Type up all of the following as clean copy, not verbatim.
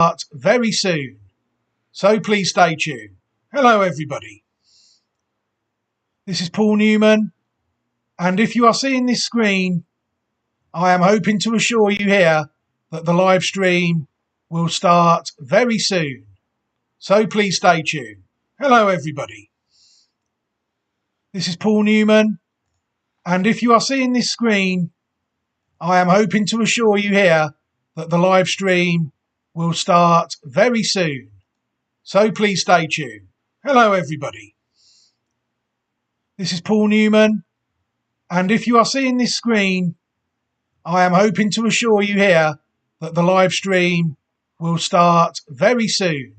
start very soon, so please stay tuned. Hello everybody, this is Paul Newman, and if you are seeing this screen, I am hoping to assure you here that the live stream will start very soon, so please stay tuned. Hello everybody, this is Paul Newman, and if you are seeing this screen, I am hoping to assure you here that the live stream will start very soon, so please stay tuned. Hello everybody, this is Paul Newman, and if you are seeing this screen, I am hoping to assure you here that the live stream will start very soon,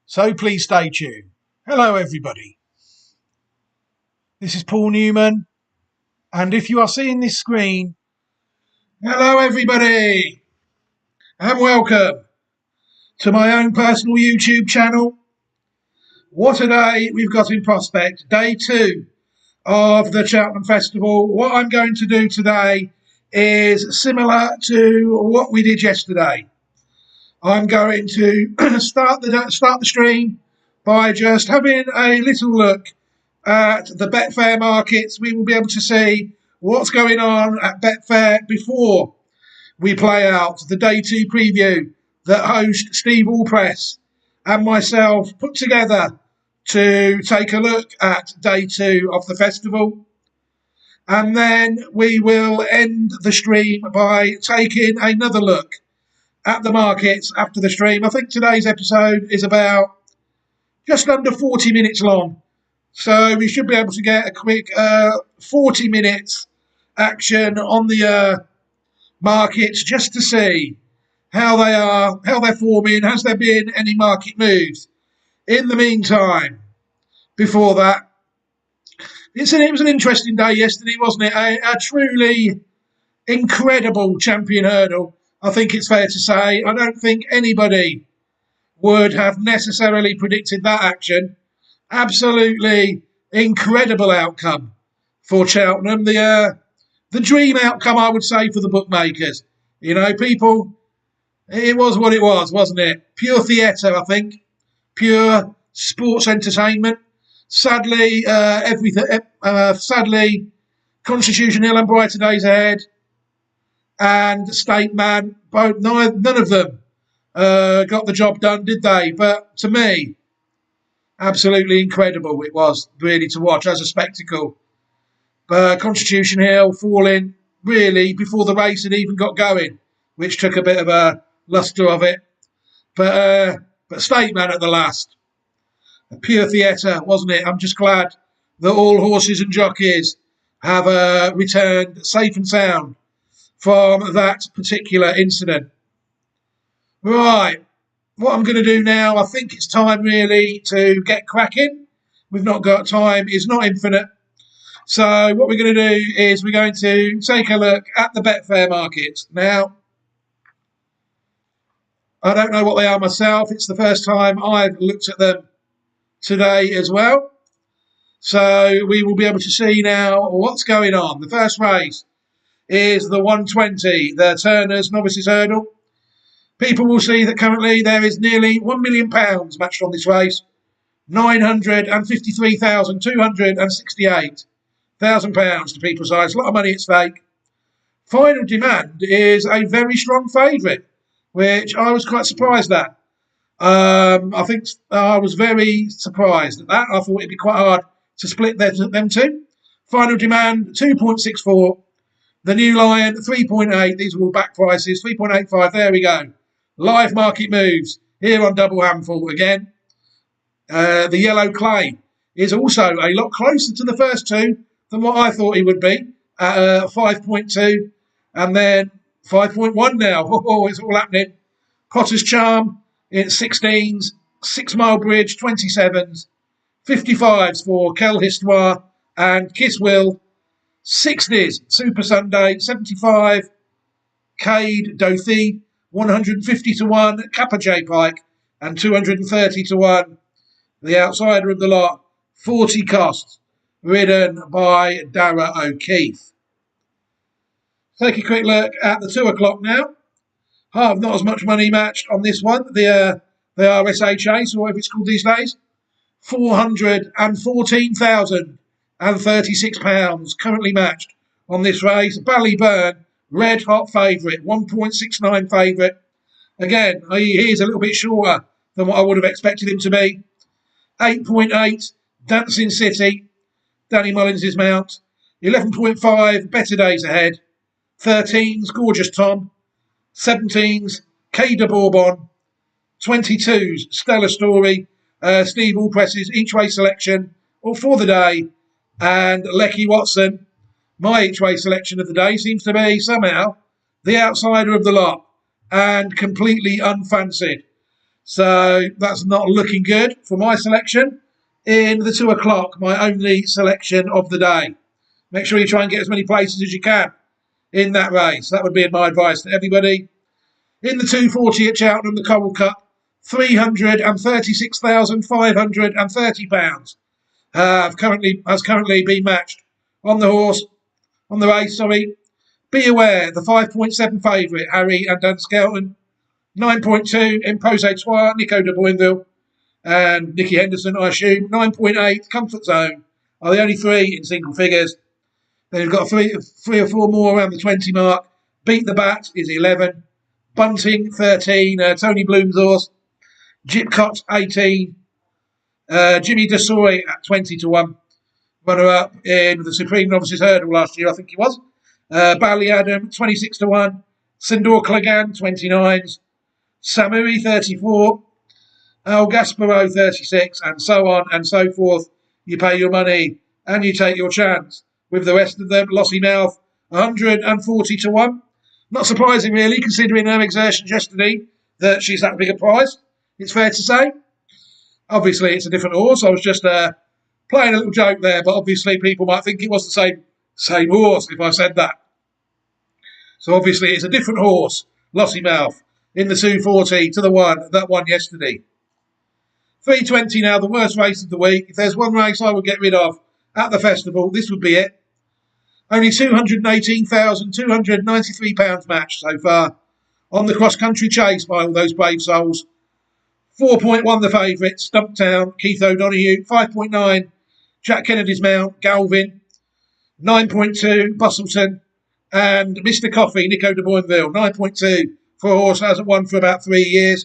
so please stay tuned. Hello everybody, this is Paul Newman, and if you are seeing this screen, hello everybody, and welcome to my own personal YouTube channel. What a day we've got in prospect, day 2 of the Cheltenham Festival. What I'm going to do today is similar to what we did yesterday. I'm going to start the stream by just having a little look at the Betfair markets. We will be able to see what's going on at Betfair before we play out the day 2 preview that host Steve Allpress and myself put together to take a look at day 2 of the festival. And then we will end the stream by taking another look at the markets after the stream. I think today's episode is about just under 40 minutes long, so we should be able to get a quick 40 minutes action on the markets just to see how they are, how they're forming. Has there been any market moves in the meantime? Before that, it was an interesting day yesterday, wasn't it? A truly incredible champion hurdle, I think it's fair to say. I don't think anybody would have necessarily predicted that action. Absolutely incredible outcome for Cheltenham. The dream outcome, I would say, for the bookmakers. You know, people, it was what it was, wasn't it? Pure theatre, I think. Pure sports entertainment. Sadly, sadly, Constitution Hill and Brighter Days Ahead and State Man, none of them got the job done, did they? But to me, absolutely incredible it was, really, to watch as a spectacle. Constitution Hill falling, really, before the race had even got going, which took a bit of a lustre of it. But State Man at the last. A pure theatre, wasn't it? I'm just glad that all horses and jockeys have returned safe and sound from that particular incident. Right, what I'm going to do now, I think it's time really to get cracking. We've not got time, it's not infinite. So what we're going to do is we're going to take a look at the Betfair markets. Now, I don't know what they are myself. It's the first time I've looked at them today as well. So we will be able to see now what's going on. The first race is the 120, the Turner's Novices Hurdle. People will see that currently there is nearly £1 million matched on this race. £953,268 to be precise. A lot of money at stake. Final Demand is a very strong favourite, which I was quite surprised at. I think I was very surprised at that. I thought it'd be quite hard to split them two. Final Demand, 2.64. The New Lion, 3.8. These are all back prices, 3.85. There we go. Live market moves here on Double Handful again. The Yellow Clay is also a lot closer to the first two than what I thought he would be at 5.2. And then 5.1 now. Oh, it's all happening. Potter's Charm, it's 16s, 6 Mile Bridge, 27s, 55s for Quelle Histoire and Kiss Will, 60s, Super Sunday, 75, Cade Dothi, 150 to 1, Kappa J Pike, and 230 to 1. The outsider of the lot, 40 Costs, ridden by Dara O'Keefe. Take a quick look at the 2 o'clock now. Not as much money matched on this one. The RSA Chase, or whatever it's called these days. £414,036 currently matched on this race. Ballyburn, red hot favourite, 1.69 favourite. Again, he is a little bit shorter than what I would have expected him to be. 8.8, Dancing City, Danny Mullins' mount. 11.5, Better Days Ahead. 13's Gorgeous Tom. 17's Quai de Bourbon. 22's Stellar Story. Steve Allpress's each way selection for the day. And Lecky Watson, my each way selection of the day, seems to be somehow the outsider of the lot and completely unfancied. So that's not looking good for my selection. In the 2 o'clock, my only selection of the day. Make sure you try and get as many places as you can in that race. That would be my advice to everybody. In the 240 at Cheltenham, the Coral Cup, £336,530 has currently been matched on the race. Be Aware, the 5.7 favourite, Harry and Dan Skelton. 9.2, Impose Trois, Nico de Boinville and Nicky Henderson, I assume. 9.8, Comfort Zone are the only three in single figures. Then you've got three or four more around the 20 mark. Beat the Bat is 11. Bunting, 13. Tony Bloom's horse. Gypcott, 18. Jimmy Desoy at 20 to 1. Runner-up in the Supreme Novices Hurdle last year, I think he was. Bally Adam, 26 to 1. Sindor Clegane, 29s. Samui, 34. Al Gasparo, 36. And so on and so forth. You pay your money and you take your chance. With the rest of them, Lossy Mouth, 140 to 1. Not surprising, really, considering her exertions yesterday, that she's that big a prize, it's fair to say. Obviously, it's a different horse. I was just playing a little joke there, but obviously people might think it was the same horse if I said that. So obviously, it's a different horse, Lossy Mouth, in the 240 to the 1 that won yesterday. 320 now, the worst race of the week. If there's one race I would get rid of at the festival, this would be it. Only £218,293 matched so far on the cross-country chase by all those brave souls. 4.1 the favourite, Stumptown, Keith O'Donoghue. 5.9, Jack Kennedy's mount, Galvin. 9.2, Bustleton. And Mr. Coffee, Nico de Boinville. 9.2 for a horse that hasn't won for about 3 years.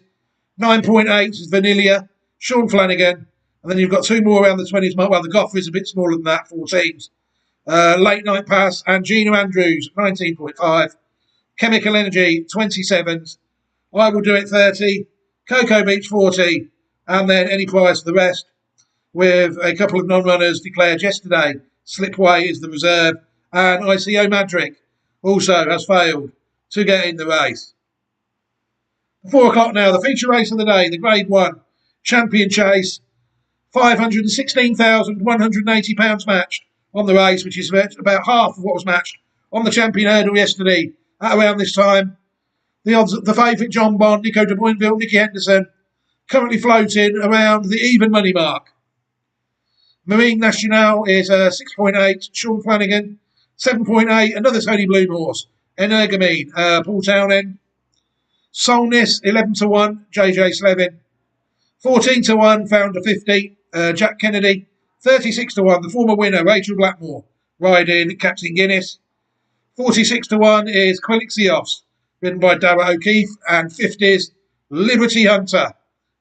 9.8 is Vanilla, Sean Flanagan. And then you've got two more around the 20s mark. Well, the Goffer is a bit smaller than that, 14s. Late Night Pass and Gina Andrews, 19.5. Chemical Energy, 27s. I Will Do It, 30. Cocoa Beach, 40. And then any prize for the rest, with a couple of non-runners declared yesterday. Slipway is the reserve. And ICO Madrick also has failed to get in the race. 4 o'clock now, the feature race of the day, the Grade 1 Champion Chase. £516,180 matched on the race, which is about half of what was matched on the Champion Hurdle yesterday at around this time. The odds, the favourite John Bond, Nico de Boinville, Nicky Henderson, currently floating around the even money mark. Marine Nationale is 6.8, Sean Flanagan, 7.8, another Tony Bloom horse, Energamine, Paul Townend. Solness, 11 to 1, JJ Slevin. 14 to 1, Founder 50, Jack Kennedy. 36 to 1, the former winner, Rachel Blackmore, riding Captain Guinness. 46 to 1 is Quilixios, ridden by Dara O'Keefe. And 50s, Liberty Hunter,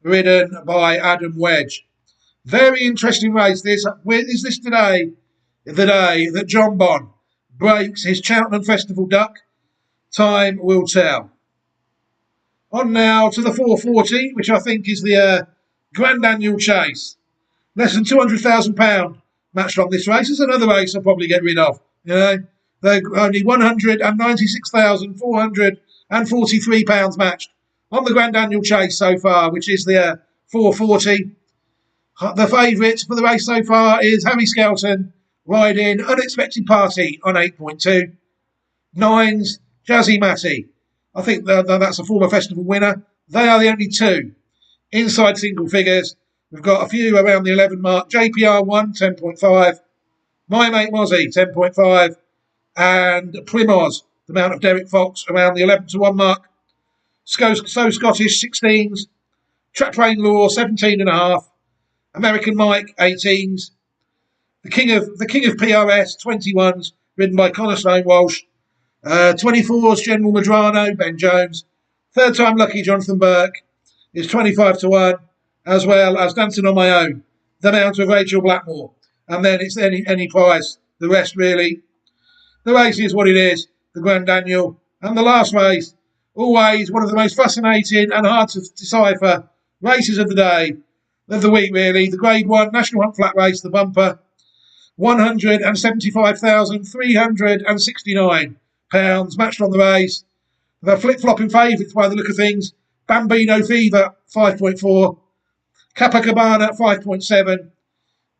ridden by Adam Wedge. Very interesting race. Is this today the day that John Bond breaks his Cheltenham Festival duck? Time will tell. On now to the 440, which I think is the Grand Annual Chase. Less than £200,000 matched on this race. It's another race I'll probably get rid of. You know, they're only £196,443 matched on the Grand Annual Chase so far, which is the 440. The favourite for the race so far is Harry Skelton, riding Unexpected Party on 8.2. 9's Jazzy Matty. I think that's a former festival winner. They are the only two inside single figures. We've got a few around the 11 mark. JPR 1, 10.5. My Mate Mozzie, 10.5. And Primoz, the mount of Derek Fox, around the 11 to 1 mark. So Scottish 16s, Trap Rain Law 17.5, American Mike 18s, the King of PRS 21s, ridden by Connor Stone Walsh, 24s General Madrano Ben Jones, third time lucky Jonathan Burke is 25-1, as well as Dancing on My Own, the Mount of Rachel Blackmore, and then it's any price. The rest really, the race is what it is. The Grand Daniel and the last race, always one of the most fascinating and hard to decipher races of the day, of the week really. The Grade 1 National Hunt Flat Race, the bumper, £175,369 matched on the race. The flip-flopping favourites by the look of things: Bambino Fever 5.4, Capacabana 5.7,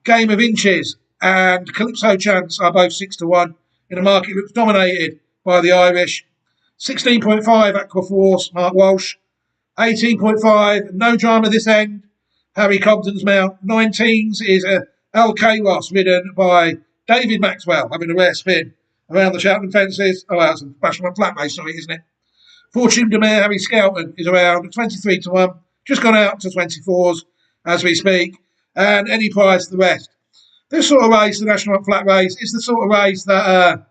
Game of Inches and Calypso Chance are both 6-1 in a market that looks dominated by the Irish. 16.5 Aquaforce, Mark Walsh. 18.5 No Drama This End, Harry Cobden's mount. 19s is El Kairos, ridden by David Maxwell, having a rare spin around the Cheltenham fences. Oh, that's a National Flat Race, sorry, isn't it? Fortune de Mayor Harry Skelton is around 23-1, just gone out to 24s as we speak, and any price the rest. This sort of race, the National Flat Race, is the sort of race that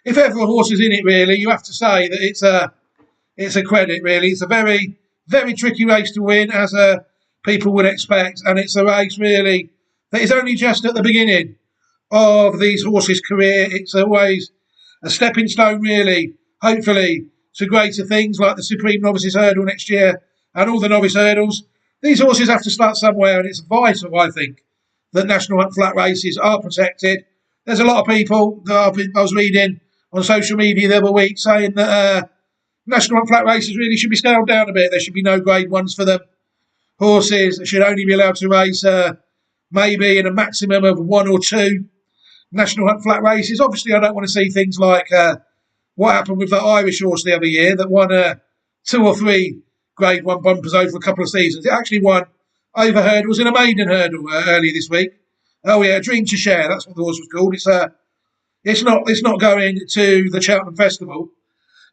if ever a horse is in it, really, you have to say that it's a credit, really. It's a very, very tricky race to win, as people would expect, and it's a race, really, that is only just at the beginning of these horses' career. It's always a stepping stone, really, hopefully, to greater things like the Supreme Novices Hurdle next year and all the novice hurdles. These horses have to start somewhere, and it's vital, I think, that National Hunt Flat Races are protected. There's a lot of people that I was reading on social media the other week saying that National Hunt Flat Races really should be scaled down a bit. There should be no Grade 1s for them. Horses should only be allowed to race maybe in a maximum of 1 or 2 National Hunt Flat Races. Obviously, I don't want to see things like what happened with that Irish horse the other year that won 2 or 3 Grade 1 bumpers over a couple of seasons. It actually won over hurdles in a maiden hurdle earlier this week. Oh yeah, Dream to Share, that's what the horse was called. It's not going to the Cheltenham Festival.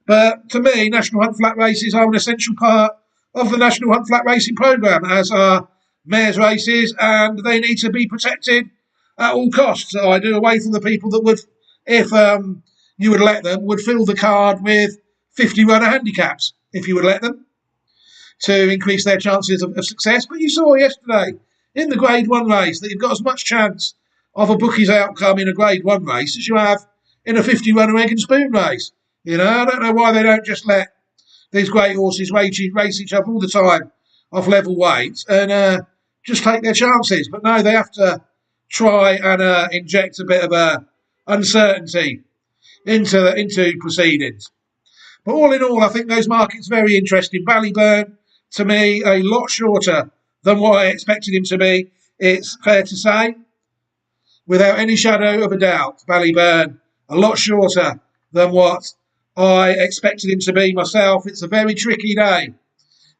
But to me, National Hunt Flat Races are an essential part of the National Hunt Flat Racing programme, as are mares races, and they need to be protected at all costs. So I do away from the people that would, if you would let them, would fill the card with 50 runner handicaps, if you would let them, to increase their chances of success. But you saw yesterday in the Grade 1 race that you've got as much chance of a bookie's outcome in a Grade 1 race as you have in a 50 runner egg and spoon race. You know, I don't know why they don't just let these great horses race each other all the time off level weights and just take their chances. But no, they have to try and inject a bit of uncertainty into proceedings. But all in all, I think those markets are very interesting. Ballyburn, to me, a lot shorter than what I expected him to be. It's fair to say, without any shadow of a doubt, Ballyburn, a lot shorter than what I expected him to be myself. It's a very tricky day,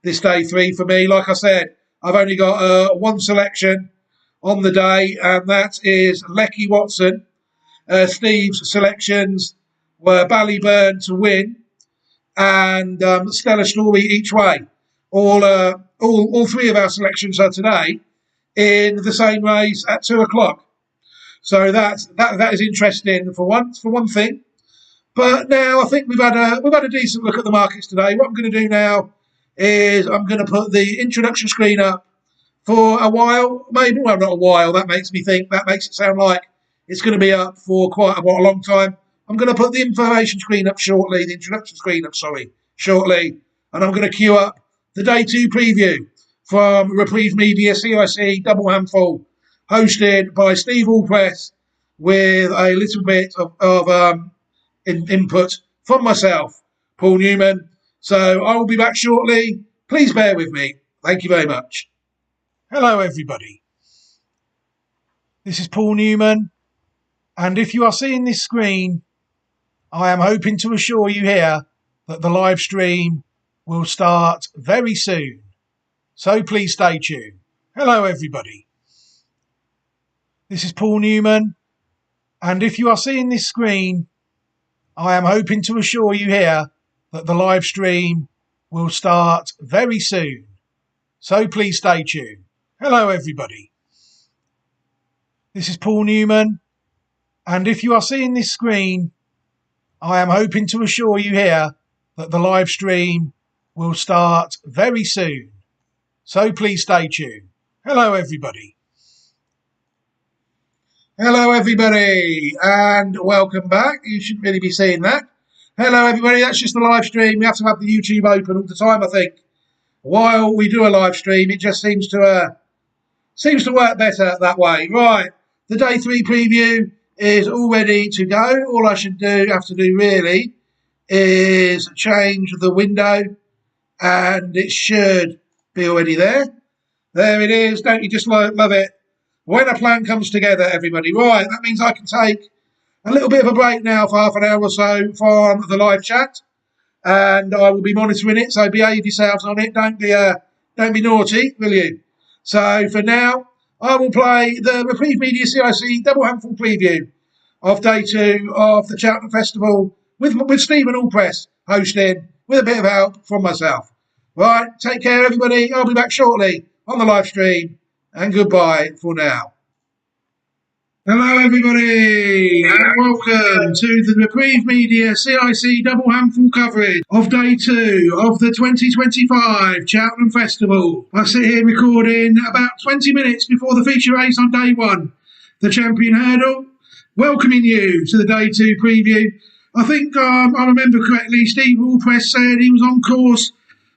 this day 3 for me. Like I said, I've only got one selection on the day, and that is Lecky Watson. Steve's selections were Ballyburn to win and Stellar Story each way. All 3 of our selections are today in the same race at 2 o'clock. So that is interesting for one thing. But now I think we've had a decent look at the markets today. What I'm going to do now is I'm going to put the introduction screen up for a while, maybe. Well, not a while. That makes it sound like it's going to be up for quite a long time. I'm going to put the information screen up shortly, the introduction screen up, shortly, and I'm going to queue up the day 2 preview from Reprieve Media CIC Double Handful, hosted by Steve Allpress, with a little bit of input from myself, Paul Newman. So I will be back shortly. Please bear with me. Thank you very much. Hello, everybody. This is Paul Newman, and if you are seeing this screen, I am hoping to assure you here that the live stream will start very soon. So please stay tuned. Hello, everybody. This is Paul Newman, and if you are seeing this screen, I am hoping to assure you here that the live stream will start very soon. So please stay tuned. Hello, everybody. This is Paul Newman. And if you are seeing this screen, I am hoping to assure you here that the live stream will start very soon. So please stay tuned. Hello, everybody. Hello, everybody, and welcome back. You shouldn't really be seeing that. Hello, everybody. That's just the live stream. We have to have the YouTube open all the time, I think. While we do a live stream, it just seems to work better that way. Right, the day 3 preview is all ready to go. All I have to do really is change the window, and it should be already there. There it is. Don't you just love it? When a plan comes together, everybody. Right, that means I can take a little bit of a break now for half an hour or so from the live chat, and I will be monitoring it. So behave yourselves on it. Don't be naughty, will you? So for now, I will play the Reprieve Media CIC double handful preview of day 2 of the Cheltenham Festival with Steve Allpress hosting, with a bit of help from myself. Right, take care, everybody. I'll be back shortly on the live stream. And goodbye for now. Hello, everybody, and welcome to the Reprieve Media CIC double handful coverage of day 2 of the 2025 Cheltenham Festival. I sit here recording about 20 minutes before the feature race on day 1, the Champion Hurdle, welcoming you to the day 2 preview. I think I remember correctly, Steve Allpress said he was on course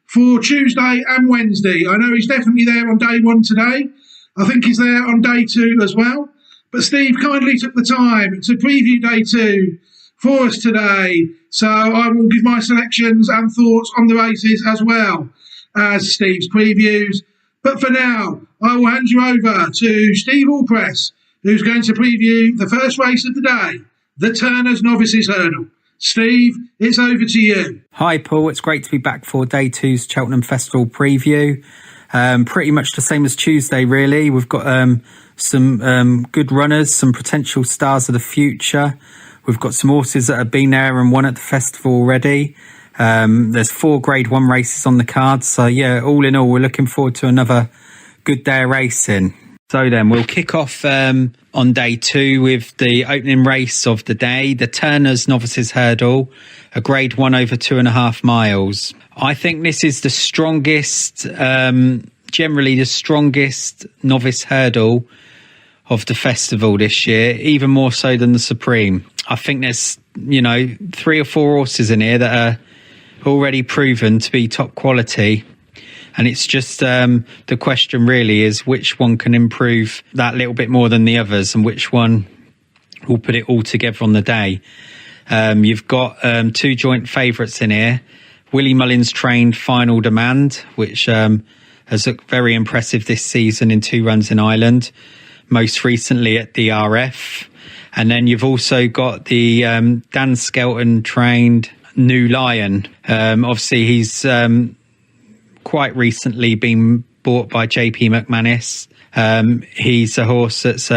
for Tuesday and Wednesday. I know he's definitely there on day 1 today. I think he's there on day 2 as well. But Steve kindly took the time to preview day 2 for us today. So I will give my selections and thoughts on the races as well as Steve's previews. But for now, I will hand you over to Steve Allpress, who's going to preview the first race of the day, the Turner's Novices Hurdle. Steve, it's over to you. Hi, Paul. It's great to be back for day 2's Cheltenham Festival preview. Pretty much the same as Tuesday, really. We've got some good runners, some potential stars of the future. We've got some horses that have been there and won at the festival already. There's 4 Grade 1 races on the card. So, yeah, all in all, we're looking forward to another good day of racing. So then, we'll kick off on day 2 with the opening race of the day, the Turner's Novices Hurdle, a Grade 1 over 2.5 miles. I think this is the strongest, generally the strongest novice hurdle of the festival this year, even more so than the Supreme. I think there's, 3 or 4 horses in here that are already proven to be top quality. And it's just the question really is which one can improve that little bit more than the others and which one will put it all together on the day. You've got 2 joint favourites in here. Willie Mullins trained Final Demand, which has looked very impressive this season in 2 runs in Ireland, most recently at DRF. And then you've also got the Dan Skelton trained New Lion. Obviously, he's quite recently been bought by JP McManus. He's a horse that's,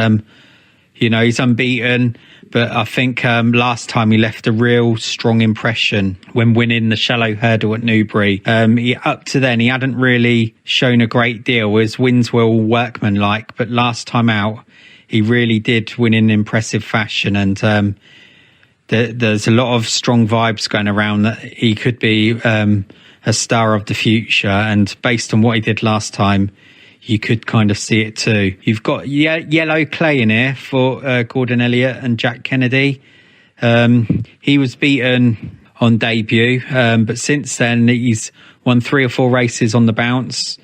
he's unbeaten. But I think last time he left a real strong impression when winning the shallow hurdle at Newbury. Up to then, he hadn't really shown a great deal. His wins were all workmanlike, but last time out, he really did win in impressive fashion. And there's a lot of strong vibes going around that he could be a star of the future. And based on what he did last time, you could kind of see it too. You've got Yellow Clay in here for Gordon Elliott and Jack Kennedy. He was beaten on debut, but since then he's won 3 or 4 races on the bounce,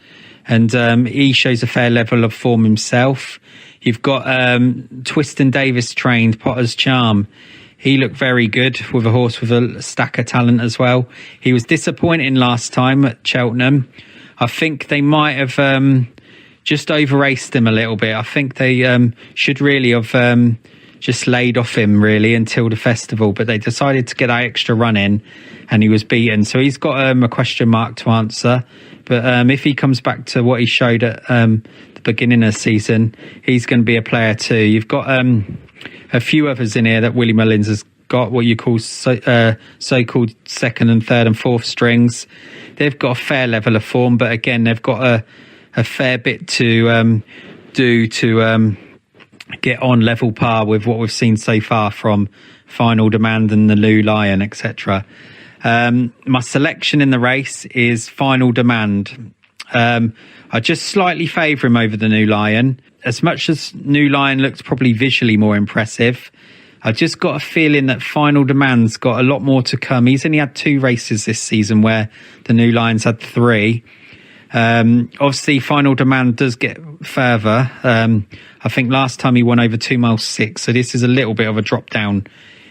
and he shows a fair level of form himself. You've got Twiston Davis trained Potter's Charm. He looked very good with a horse with a stack of talent as well. He was disappointing last time at Cheltenham. I think they might have just over-raced him a little bit. I think they should really have just laid off him really until the festival, but they decided to get that extra run in and he was beaten. So he's got a question mark to answer. But if he comes back to what he showed at the beginning of the season, he's going to be a player too. You've got a few others in here that Willie Mullins has got what you call so-called second and third and fourth strings. They've got a fair level of form, but again, they've got a fair bit to do to get on level par with what we've seen so far from Final Demand and the New Lion, etc. My selection in the race is Final Demand. I just slightly favour him over the New Lion. As much as New Lion looks probably visually more impressive, I just got a feeling that Final Demand's got a lot more to come. He's only had 2 races this season where the New Lion's had 3. Obviously, Final Demand does get further. I think last time he won over 2 miles 6, so this is a little bit of a drop down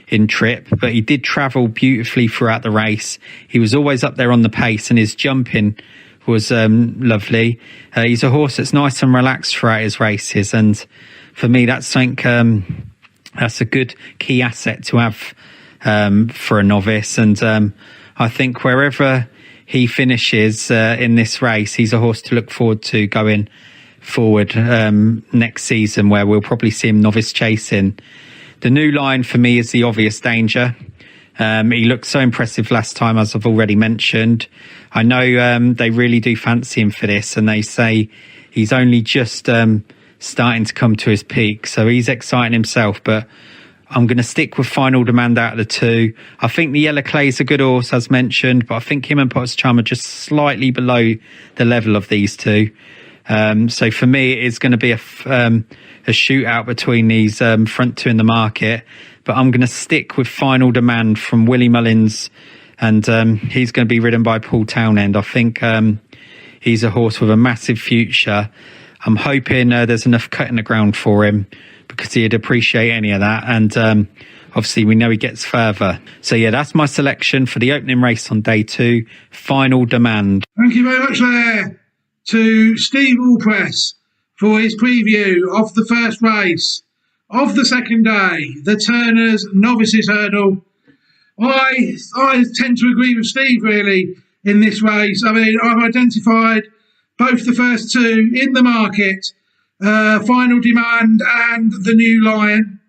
in trip, but he did travel beautifully throughout the race. He was always up there on the pace, and his jumping was lovely. He's a horse that's nice and relaxed throughout his races, and for me that's something that's a good key asset to have for a novice. And I think wherever he finishes in this race, he's a horse to look forward to going forward next season, where we'll probably see him novice chasing. The New Lion for me is the obvious danger. He looked so impressive last time, as I've already mentioned. I know they really do fancy him for this, and they say he's only just starting to come to his peak, so he's exciting himself. But I'm going to stick with Final Demand out of the 2. I think the Yellow Clay's a good horse, as mentioned, but I think him and Potter's Charm are just slightly below the level of these 2. So for me, it's going to be a shootout between these front 2 in the market. But I'm going to stick with Final Demand from Willie Mullins, and he's going to be ridden by Paul Townend. I think he's a horse with a massive future. I'm hoping there's enough cut in the ground for him, because he'd appreciate any of that. And obviously we know he gets further. So yeah, that's my selection for the opening race on day 2, Final Demand. Thank you very much there to Steve Allpress for his preview of the first race of the second day, the Turners Novices Hurdle. I tend to agree with Steve, really, in this race. I mean, I've identified both the first 2 in the market, Final Demand and the New Lion.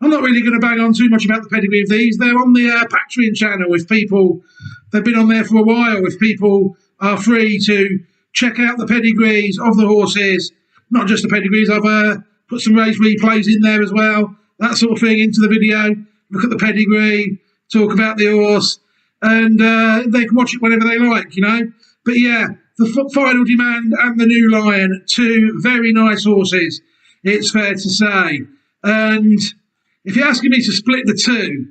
I'm not really going to bang on too much about the pedigree of these. They're on the Patreon channel. If people, they've been on there for a while. If people are free to check out the pedigrees of the horses, not just the pedigrees, I've put some race replays in there as well, that sort of thing into the video. Look at the pedigree, talk about the horse, and they can watch it whenever they like, you know. But yeah, the Final Demand and the New Lion, 2 very nice horses, it's fair to say. And if you're asking me to split the 2,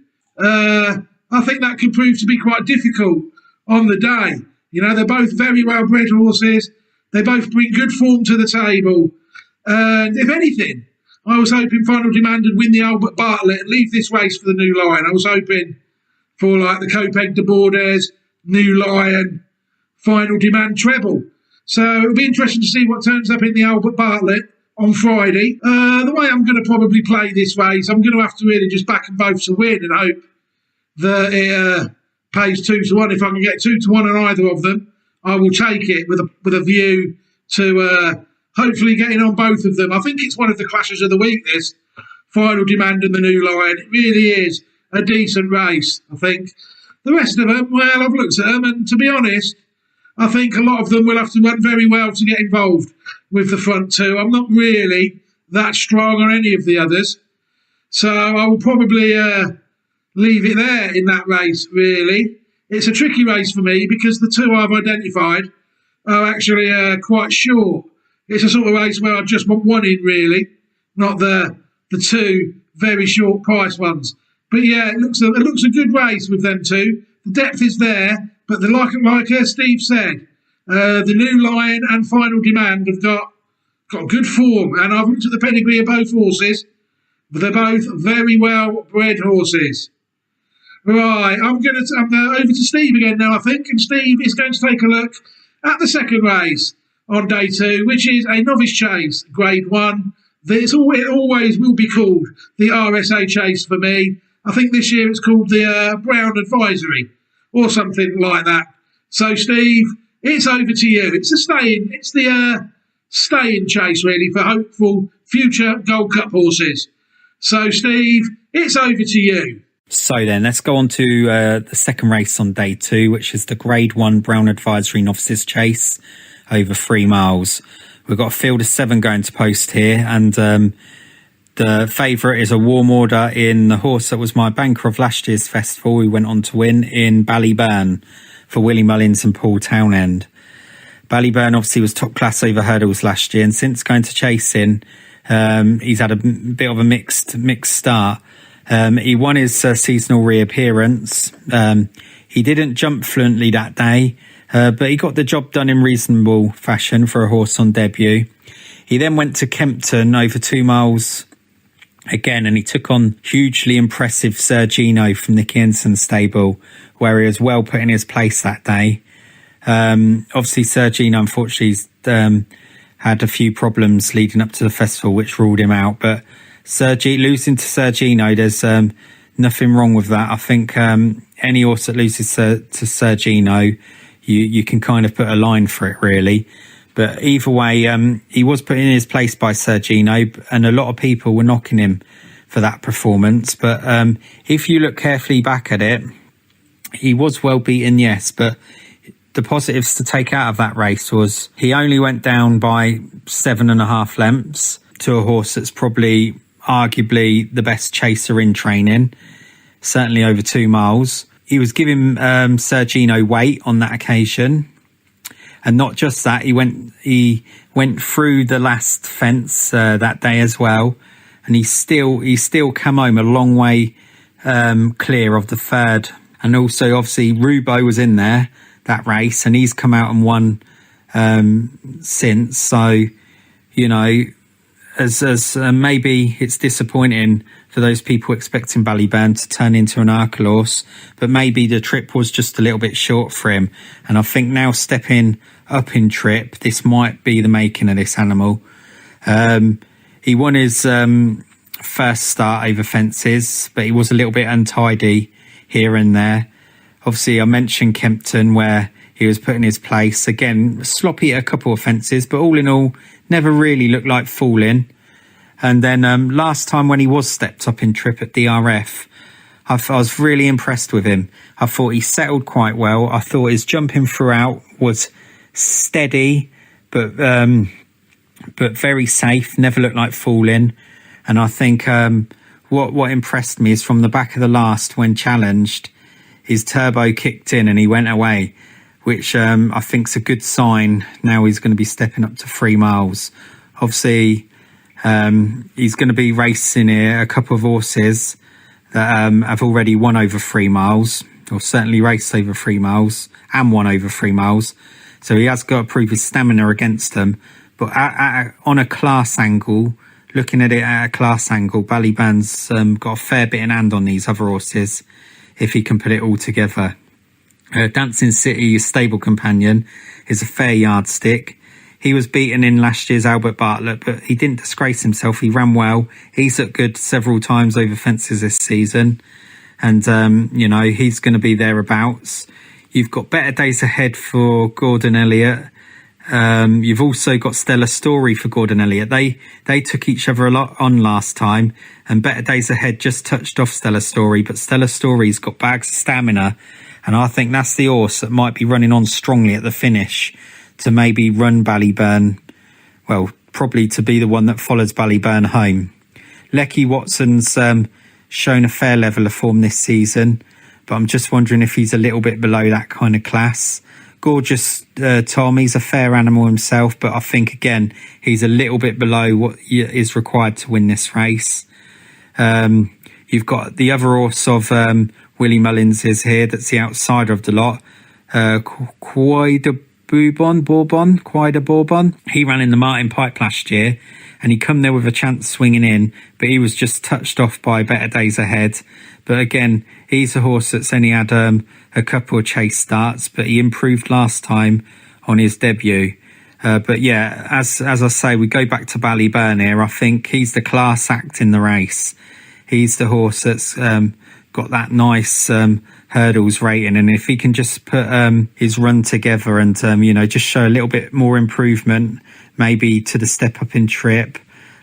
I think that could prove to be quite difficult on the day. You know, they're both very well bred horses. They both bring good form to the table. And if anything, I was hoping Final Demand would win the Albert Bartlett and leave this race for the New Lion. I was hoping for like the Copeg de Bordes, New Lion, Final Demand treble. So it'll be interesting to see what turns up in the Albert Bartlett on Friday. The way I'm going to probably play this race, I'm going to have to really just back them both to win and hope that it pays 2-1. If I can get 2-1 on either of them, I will take it with a view to hopefully getting on both of them. I think it's one of the clashes of the week, this Final Demand and the New Lion. It really is a decent race, I think. The rest of them, well, I've looked at them, and to be honest, I think a lot of them will have to run very well to get involved with the front 2. I'm not really that strong on any of the others. So I will probably leave it there in that race, really. It's a tricky race for me because the 2 I've identified are actually quite short. It's a sort of race where I just want one in, really, not the 2 very short price ones. But yeah, it looks a good race with them 2. The depth is there, but like Steve said, the New Lion and Final Demand have got good form, and I've looked at the pedigree of both horses, but they're both very well bred horses. Right, I'm over to Steve again now, I think, and Steve is going to take a look at the second race on day 2, which is a novice chase, Grade 1. It always will be called the RSA chase for me. I think this year it's called the Brown Advisory or something like that. So, Steve, it's over to you. It's the staying chase, really, for hopeful future Gold Cup horses. So, Steve, it's over to you. So then let's go on to the second race on day 2, which is the Grade 1 Brown Advisory Novices Chase over 3 miles. We've got a field of 7 going to post here, and the favourite is a warm order in the horse that was my banker of last year's festival, who went on to win in Ballyburn for Willie Mullins and Paul Townend. Ballyburn obviously was top class over hurdles last year, and since going to chasing, he's had a bit of a mixed start. He won his seasonal reappearance. He didn't jump fluently that day, but he got the job done in reasonable fashion for a horse on debut. He then went to Kempton over 2 miles again, and he took on hugely impressive Sir Gino from Nicky Enson's stable, where he was well put in his place that day. Obviously, Sir Gino, unfortunately, had a few problems leading up to the festival, which ruled him out. But losing to Sir Gino, there's nothing wrong with that. I think any horse that loses to Sir Gino, you can kind of put a line for it, really. But either way, he was put in his place by Sir Gino, and a lot of people were knocking him for that performance. But if you look carefully back at it, he was well beaten, yes, but the positives to take out of that race was he only went down by 7.5 lengths to a horse that's probably arguably the best chaser in training, certainly over 2 miles. He was giving Sir Gino weight on that occasion. And not just that, he went through the last fence that day as well, and he still come home a long way clear of the third. And also, obviously, Rubo was in there that race, and he's come out and won since. So, you know, as maybe it's disappointing for those people expecting Ballyburn to turn into an Arkelhorse, but maybe the trip was just a little bit short for him. And I think now stepping up in trip, this might be the making of this animal. He won his first start over fences, but he was a little bit untidy here and there. Obviously, I mentioned Kempton, where he was put in his place. Again, sloppy at a couple of fences, but all in all, never really looked like falling. And then last time when he was stepped up in trip at DRF, I was really impressed with him. I thought he settled quite well. I thought his jumping throughout was steady, but very safe, never looked like falling. And I think what impressed me is from the back of the last, when challenged, his turbo kicked in and he went away, which I think is a good sign. Now he's going to be stepping up to 3 miles. Obviously, he's going to be racing here a couple of horses that have already won over 3 miles, or certainly raced over 3 miles and won over 3 miles. So he has got to prove his stamina against them. But on a class angle, looking at it at a class angle, Ballyburn's got a fair bit in hand on these other horses, if he can put it all together. Dancing City, his stable companion, is a fair yardstick. He was beaten in last year's Albert Bartlett, but he didn't disgrace himself. He ran well. He's looked good several times over fences this season. And, you know, he's going to be thereabouts. You've got better days ahead for Gordon Elliott. You've also got Stella Story for Gordon Elliott. They took each other a lot on last time, and Better Days Ahead just touched off Stella Story, but Stella Story's got bags of stamina, and I think that's the horse that might be running on strongly at the finish to maybe run Ballyburn, well, probably to be the one that follows Ballyburn home. Lecky Watson's shown a fair level of form this season, but I'm just wondering if he's a little bit below that kind of class. Gorgeous Tom, he's a fair animal himself, but I think, again, he's a little bit below what is required to win this race. You've got the other horse of Willie Mullins is here, that's the outsider of the lot. Quida Bourbon. He ran in the Martin Pipe last year, and he come there with a chance swinging in, but he was just touched off by Better Days Ahead. But again, he's a horse that's only had a couple of chase starts, but he improved last time on his debut. But yeah, as I say, we go back to Ballyburn here. I think he's the class act in the race. He's the horse that's got that nice hurdles rating, and if he can just put his run together and you know, just show a little bit more improvement, maybe to the step up in trip,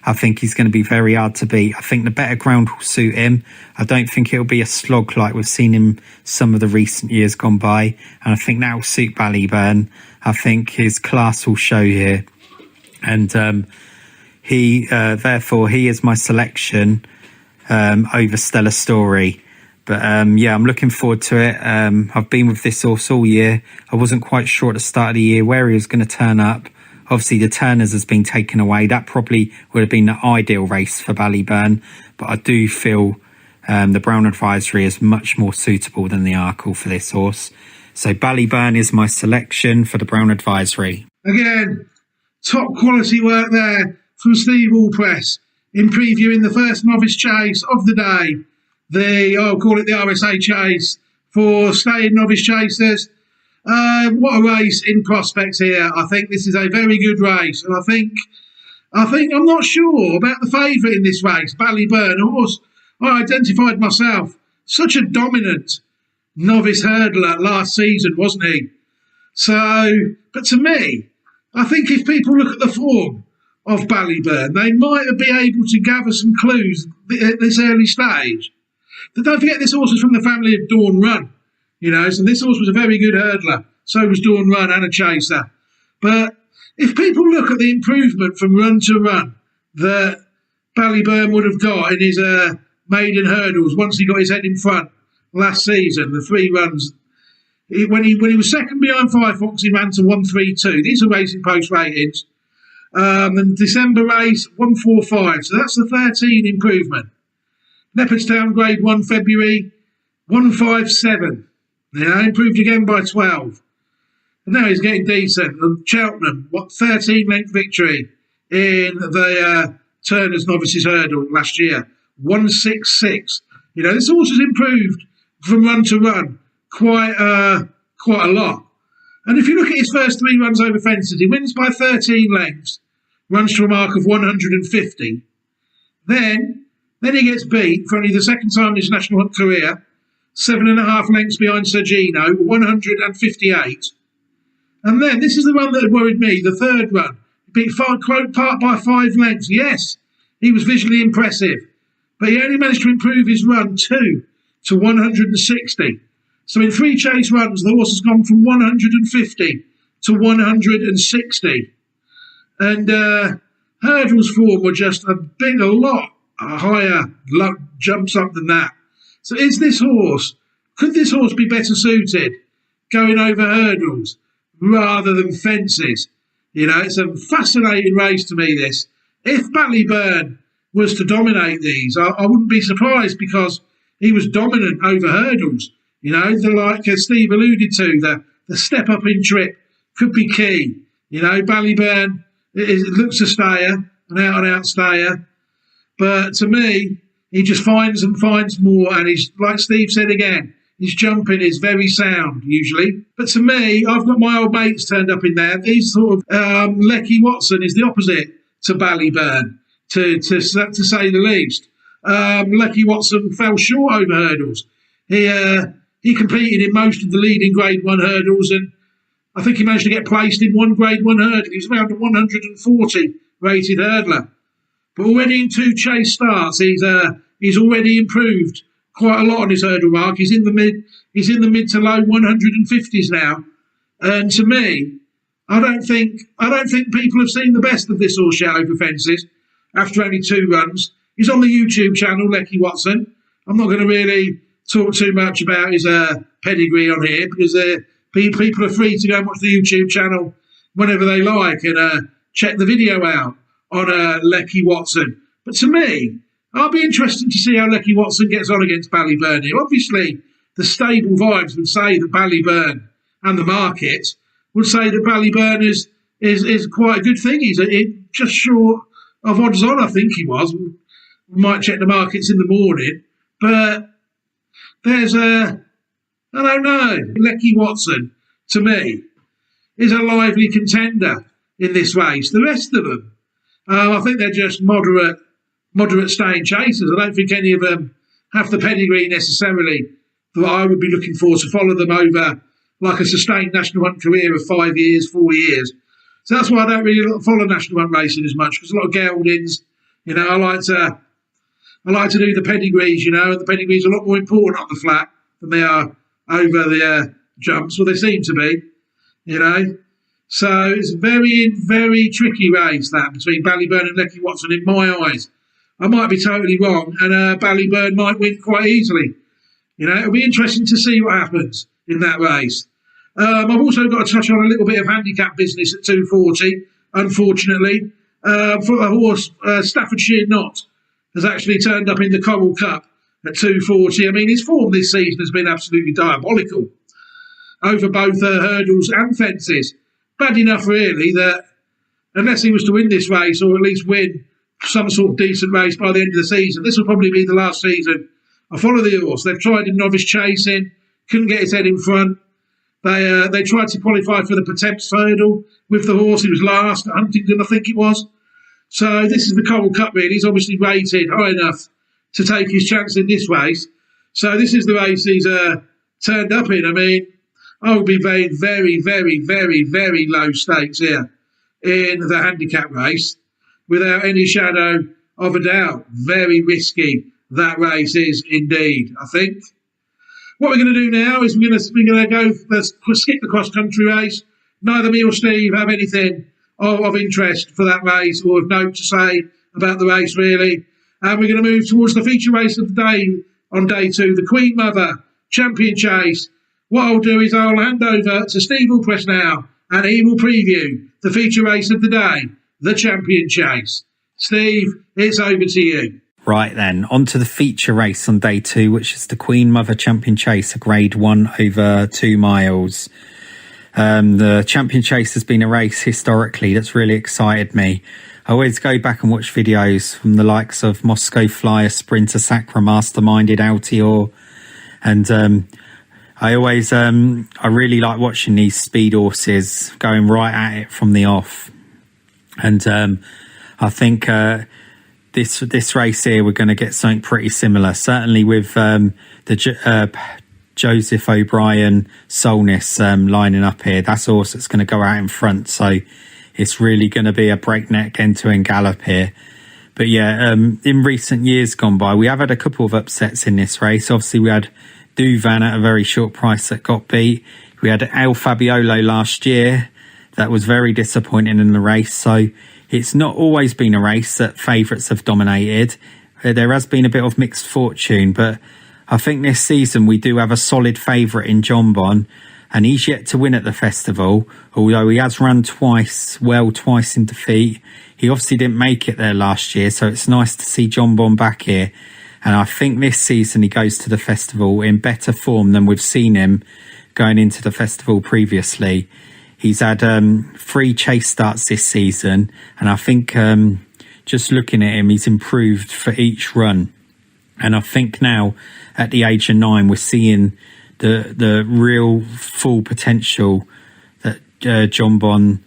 I think he's going to be very hard to beat. I think the better ground will suit him. I don't think it'll be a slog like we've seen in some of the recent years gone by. And I think that will suit Ballyburn. I think his class will show here. And therefore, he is my selection over Stellar Story. But yeah, I'm looking forward to it. I've been with this horse all year. I wasn't quite sure at the start of the year where he was going to turn up. Obviously, the Turners has been taken away. That probably would have been the ideal race for Ballyburn. But I do feel the Brown Advisory is much more suitable than the Arkle for this horse. So Ballyburn is my selection for the Brown Advisory. Again, top quality work there from Steve Allpress in previewing the first novice chase of the day. I'll call it the RSA chase for staying novice chasers. What a race in prospects here. I think this is a very good race, and I think I'm not sure about the favourite in this race, Ballyburn. A horse I identified myself. Such a dominant novice hurdler last season, wasn't he? So, but to me, I think if people look at the form of Ballyburn, they might be able to gather some clues at this early stage. But don't forget, this horse is from the family of Dawn Run. So this horse was a very good hurdler. So was Dawn Run and a chaser. But if people look at the improvement from run to run that Ballyburn would have got in his maiden hurdles once he got his head in front last season, the 3 runs, when he was second behind Firefox, he ran to 132. These are Racing Post ratings. And December race, 145. So that's the 13 improvement. Leopardstown Grade 1 February, 157. Improved again by 12. And now he's getting decent. And Cheltenham, 13 length victory in the Turners Novices Hurdle last year, 166. This horse has improved from run to run quite a lot. And if you look at his first 3 runs over fences, he wins by 13 lengths, runs to a mark of 150. Then he gets beat for only the second time in his National Hunt career, 7.5 lengths behind Sergino, 158. And then, this is the one that had worried me, the third run. Beat Park by 5 lengths. Yes, he was visually impressive. But he only managed to improve his run 2 to 160. So in 3 chase runs, the horse has gone from 150 to 160. And Hurdle's form were just a lot higher jumps up than that. So could this horse be better suited going over hurdles rather than fences? It's a fascinating race to me, this. If Ballyburn was to dominate these, I wouldn't be surprised, because he was dominant over hurdles. Like Steve alluded to, the step up in trip could be key. Ballyburn, it looks a stayer, an out-and-out stayer. But to me, he just finds and finds more, and he's, like Steve said again, his jumping is very sound usually. But to me, I've got my old mates turned up in there. These sort of Lecky Watson is the opposite to Ballyburn, to say the least. Lecky Watson fell short over hurdles. He competed in most of the leading Grade 1 hurdles, and I think he managed to get placed in 1 Grade 1 hurdle. He was around a 140 rated hurdler. But already in 2 chase starts, he's already improved quite a lot on his hurdle mark. He's in the mid to low 150s now. And to me, I don't think people have seen the best of this horse yet over fences after only 2 runs. He's on the YouTube channel, Lecky Watson. I'm not going to really talk too much about his pedigree on here, because people are free to go and watch the YouTube channel whenever they like and check the video out on Lecky Watson. But to me, I'll be interested to see how Lecky Watson gets on against Ballyburn here. Obviously, the stable vibes would say that Ballyburn, and the market would say that Ballyburn is quite a good thing. He's just short of odds on, I think he was. We might check the markets in the morning. But there's I don't know. Lecky Watson, to me, is a lively contender in this race. The rest of them, I think they're just moderate staying chasers. I don't think any of them have the pedigree necessarily that I would be looking for to follow them over like a sustained National Hunt career of 5 years, 4 years. So that's why I don't really follow National Hunt racing as much, because a lot of geldings, You know, I like to do the pedigrees. You know, and the pedigrees are a lot more important on the flat than they are over the jumps. Well, they seem to be. You know, so it's a very tricky race that between Ballyburn and Lecky Watson in my eyes. I might be totally wrong, and Ballyburn might win quite easily. You know, it'll be interesting to see what happens in that race. I've also got to touch on a little bit of handicap business at 240, unfortunately. For the horse, Staffordshire Knot has actually turned up in the Coral Cup at 240. I mean, his form this season has been absolutely diabolical over both hurdles and fences. Bad enough, really, that unless he was to win this race or at least win some sort of decent race by the end of the season, this will probably be the last season I follow the horse. They've tried him novice chasing, couldn't get his head in front. They tried to qualify for the Pertemps hurdle with the horse. He was last at Huntingdon, I think it was. So this is the Coral Cup, really. He's obviously rated high enough to take his chance in this race. So this is the race he's turned up in. I mean, I would be very low stakes here in the handicap race without any shadow of a doubt. Very risky that race is indeed, I think. What we're going to do now is we're going to go, let's skip the cross-country race. Neither me or Steve have anything of interest for that race or of note to say about the race, really. And we're going to move towards the feature race of the day on day 2, the Queen Mother Champion Chase. What I'll do is I'll hand over to Steve Allpress now, and he will preview the feature race of the day, the Champion Chase. Steve, it's over to you. Right then, on to the feature race on day 2, which is the Queen Mother Champion Chase, a grade 1 over 2 miles. The Champion Chase has been a race historically that's really excited me. I always go back and watch videos from the likes of Moscow Flyer, Sprinter, Sacra, Masterminded, Altior, and I really like watching these speed horses going right at it from the off. And I think this race here, we're going to get something pretty similar. Certainly with Joseph O'Brien Solness lining up here. That's a horse that's going to go out in front. So it's really going to be a breakneck end-to-end gallop here. But yeah, in recent years gone by, we have had a couple of upsets in this race. Obviously, we had Duvan at a very short price that got beat. We had El Fabiolo last year. That was very disappointing in the race. So it's not always been a race that favourites have dominated. There has been a bit of mixed fortune, but I think this season we do have a solid favourite in John Bon, and he's yet to win at the festival, although he has run twice in defeat. He obviously didn't make it there last year, so it's nice to see John Bon back here. And I think this season he goes to the festival in better form than we've seen him going into the festival previously. He's had 3 chase starts this season, and I think just looking at him, he's improved for each run. And I think now, at the age of 9, we're seeing the real full potential that John Bon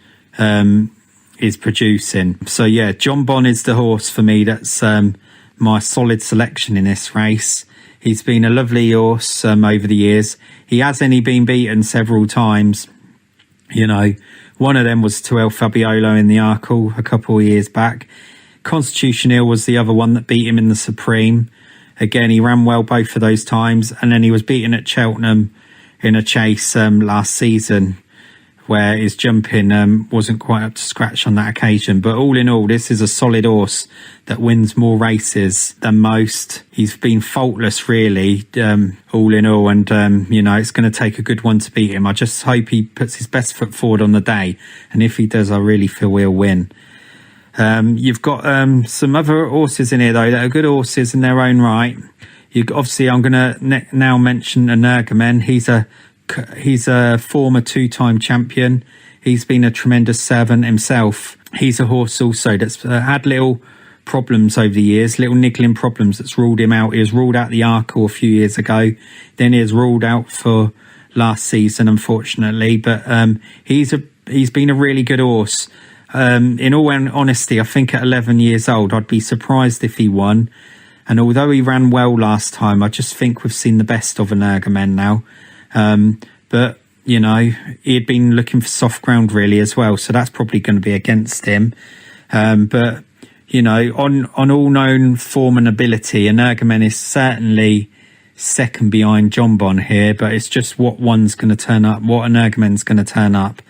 is producing. So yeah, John Bon is the horse for me. That's my solid selection in this race. He's been a lovely horse over the years. He has only been beaten several times. You know, one of them was to El Fabiolo in the Arkle a couple of years back. Constitution Hill was the other one that beat him in the Supreme. Again, he ran well both of those times, and then he was beaten at Cheltenham in a chase last season, where his jumping wasn't quite up to scratch on that occasion. But all in all, this is a solid horse that wins more races than most. He's been faultless, really, all in all, and you know, it's going to take a good one to beat him. I just hope he puts his best foot forward on the day, and if he does, I really feel he'll win. You've got some other horses in here, though, that are good horses in their own right. Obviously, I'm going to now mention Energumen. He's a former 2-time champion. He's been a tremendous servant himself. He's a horse also that's had little problems over the years, little niggling problems that's ruled him out. He was ruled out the Arkle a few years ago. Then he was ruled out for last season, unfortunately. But he's been a really good horse. In all honesty, I think at 11 years old, I'd be surprised if he won. And although he ran well last time, I just think we've seen the best of Energumen now. But, you know, he had been looking for soft ground really as well. So that's probably going to be against him. But, on all known form and ability, Energumen is certainly second behind John Bon here, but it's just what one's going to turn up, what Energumen's going to turn up.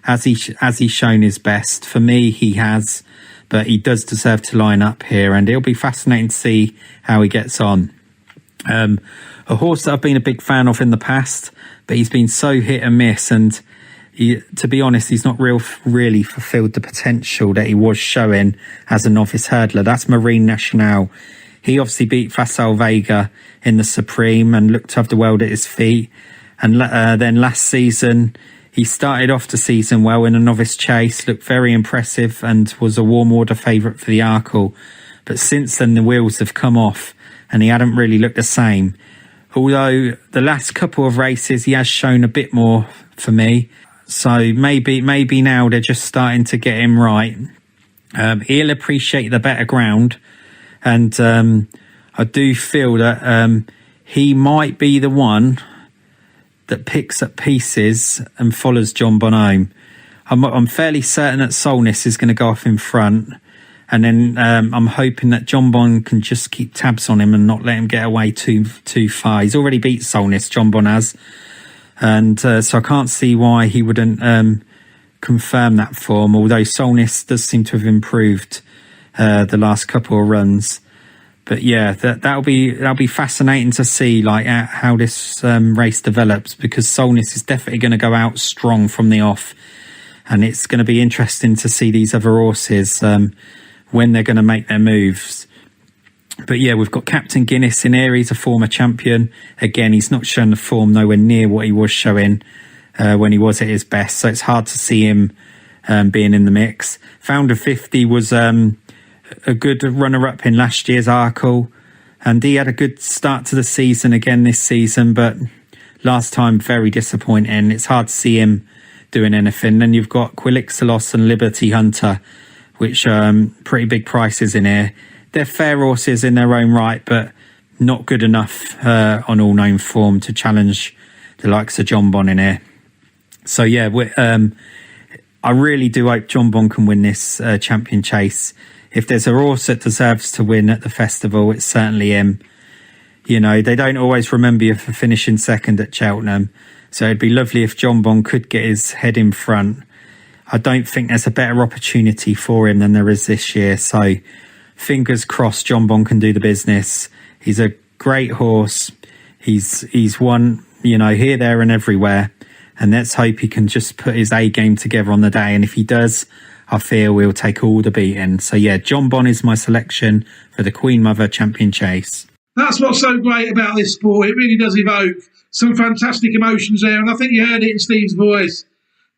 Has he shown his best? For me, he has, but he does deserve to line up here, and it'll be fascinating to see how he gets on. A horse that I've been a big fan of in the past, but he's been so hit and miss, and to be honest, he's not really fulfilled the potential that he was showing as a novice hurdler. That's Marine Nationale. He obviously beat Facile Vega in the Supreme and looked to have the world at his feet. And then last season, he started off the season well in a novice chase, looked very impressive and was a warm order favourite for the Arkle. But since then, the wheels have come off and he hadn't really looked the same. Although the last couple of races, he has shown a bit more for me. So maybe now they're just starting to get him right. He'll appreciate the better ground. And I do feel that he might be the one that picks up pieces and follows John Bon home. I'm fairly certain that Solness is going to go off in front. And then I'm hoping that John Bon can just keep tabs on him and not let him get away too far. He's already beat Solness, John Bon has. And so I can't see why he wouldn't confirm that form, although Solness does seem to have improved the last couple of runs. But yeah, that'll be fascinating to see like how this race develops, because Solness is definitely going to go out strong from the off, and it's going to be interesting to see these other horses when they're going to make their moves. But yeah, we've got Captain Guinness in here. He's a former champion. Again, he's not shown the form nowhere near what he was showing when he was at his best, so it's hard to see him being in the mix. Founder 50 was a good runner-up in last year's Arkle, and he had a good start to the season again this season, but last time very disappointing. It's hard to see him doing anything. Then you've got Quilixalos and Liberty Hunter, which pretty big prices in here. They're fair horses in their own right, but not good enough on all known form to challenge the likes of John Bon in here. So yeah, I really do hope John Bon can win this champion chase. If there's a horse that deserves to win at the festival, it's certainly him. They don't always remember you for finishing second at Cheltenham, so it'd be lovely if John Bon could get his head in front. I don't think there's a better opportunity for him than there is this year, so fingers crossed John Bon can do the business. He's a great horse. He's won, here, there and everywhere, and let's hope he can just put his A game together on the day, and if he does, I feel we'll take all the beating. So yeah, John Bon is my selection for the Queen Mother Champion Chase. That's what's so great about this sport. It really does evoke some fantastic emotions there, and I think you heard it in Steve's voice.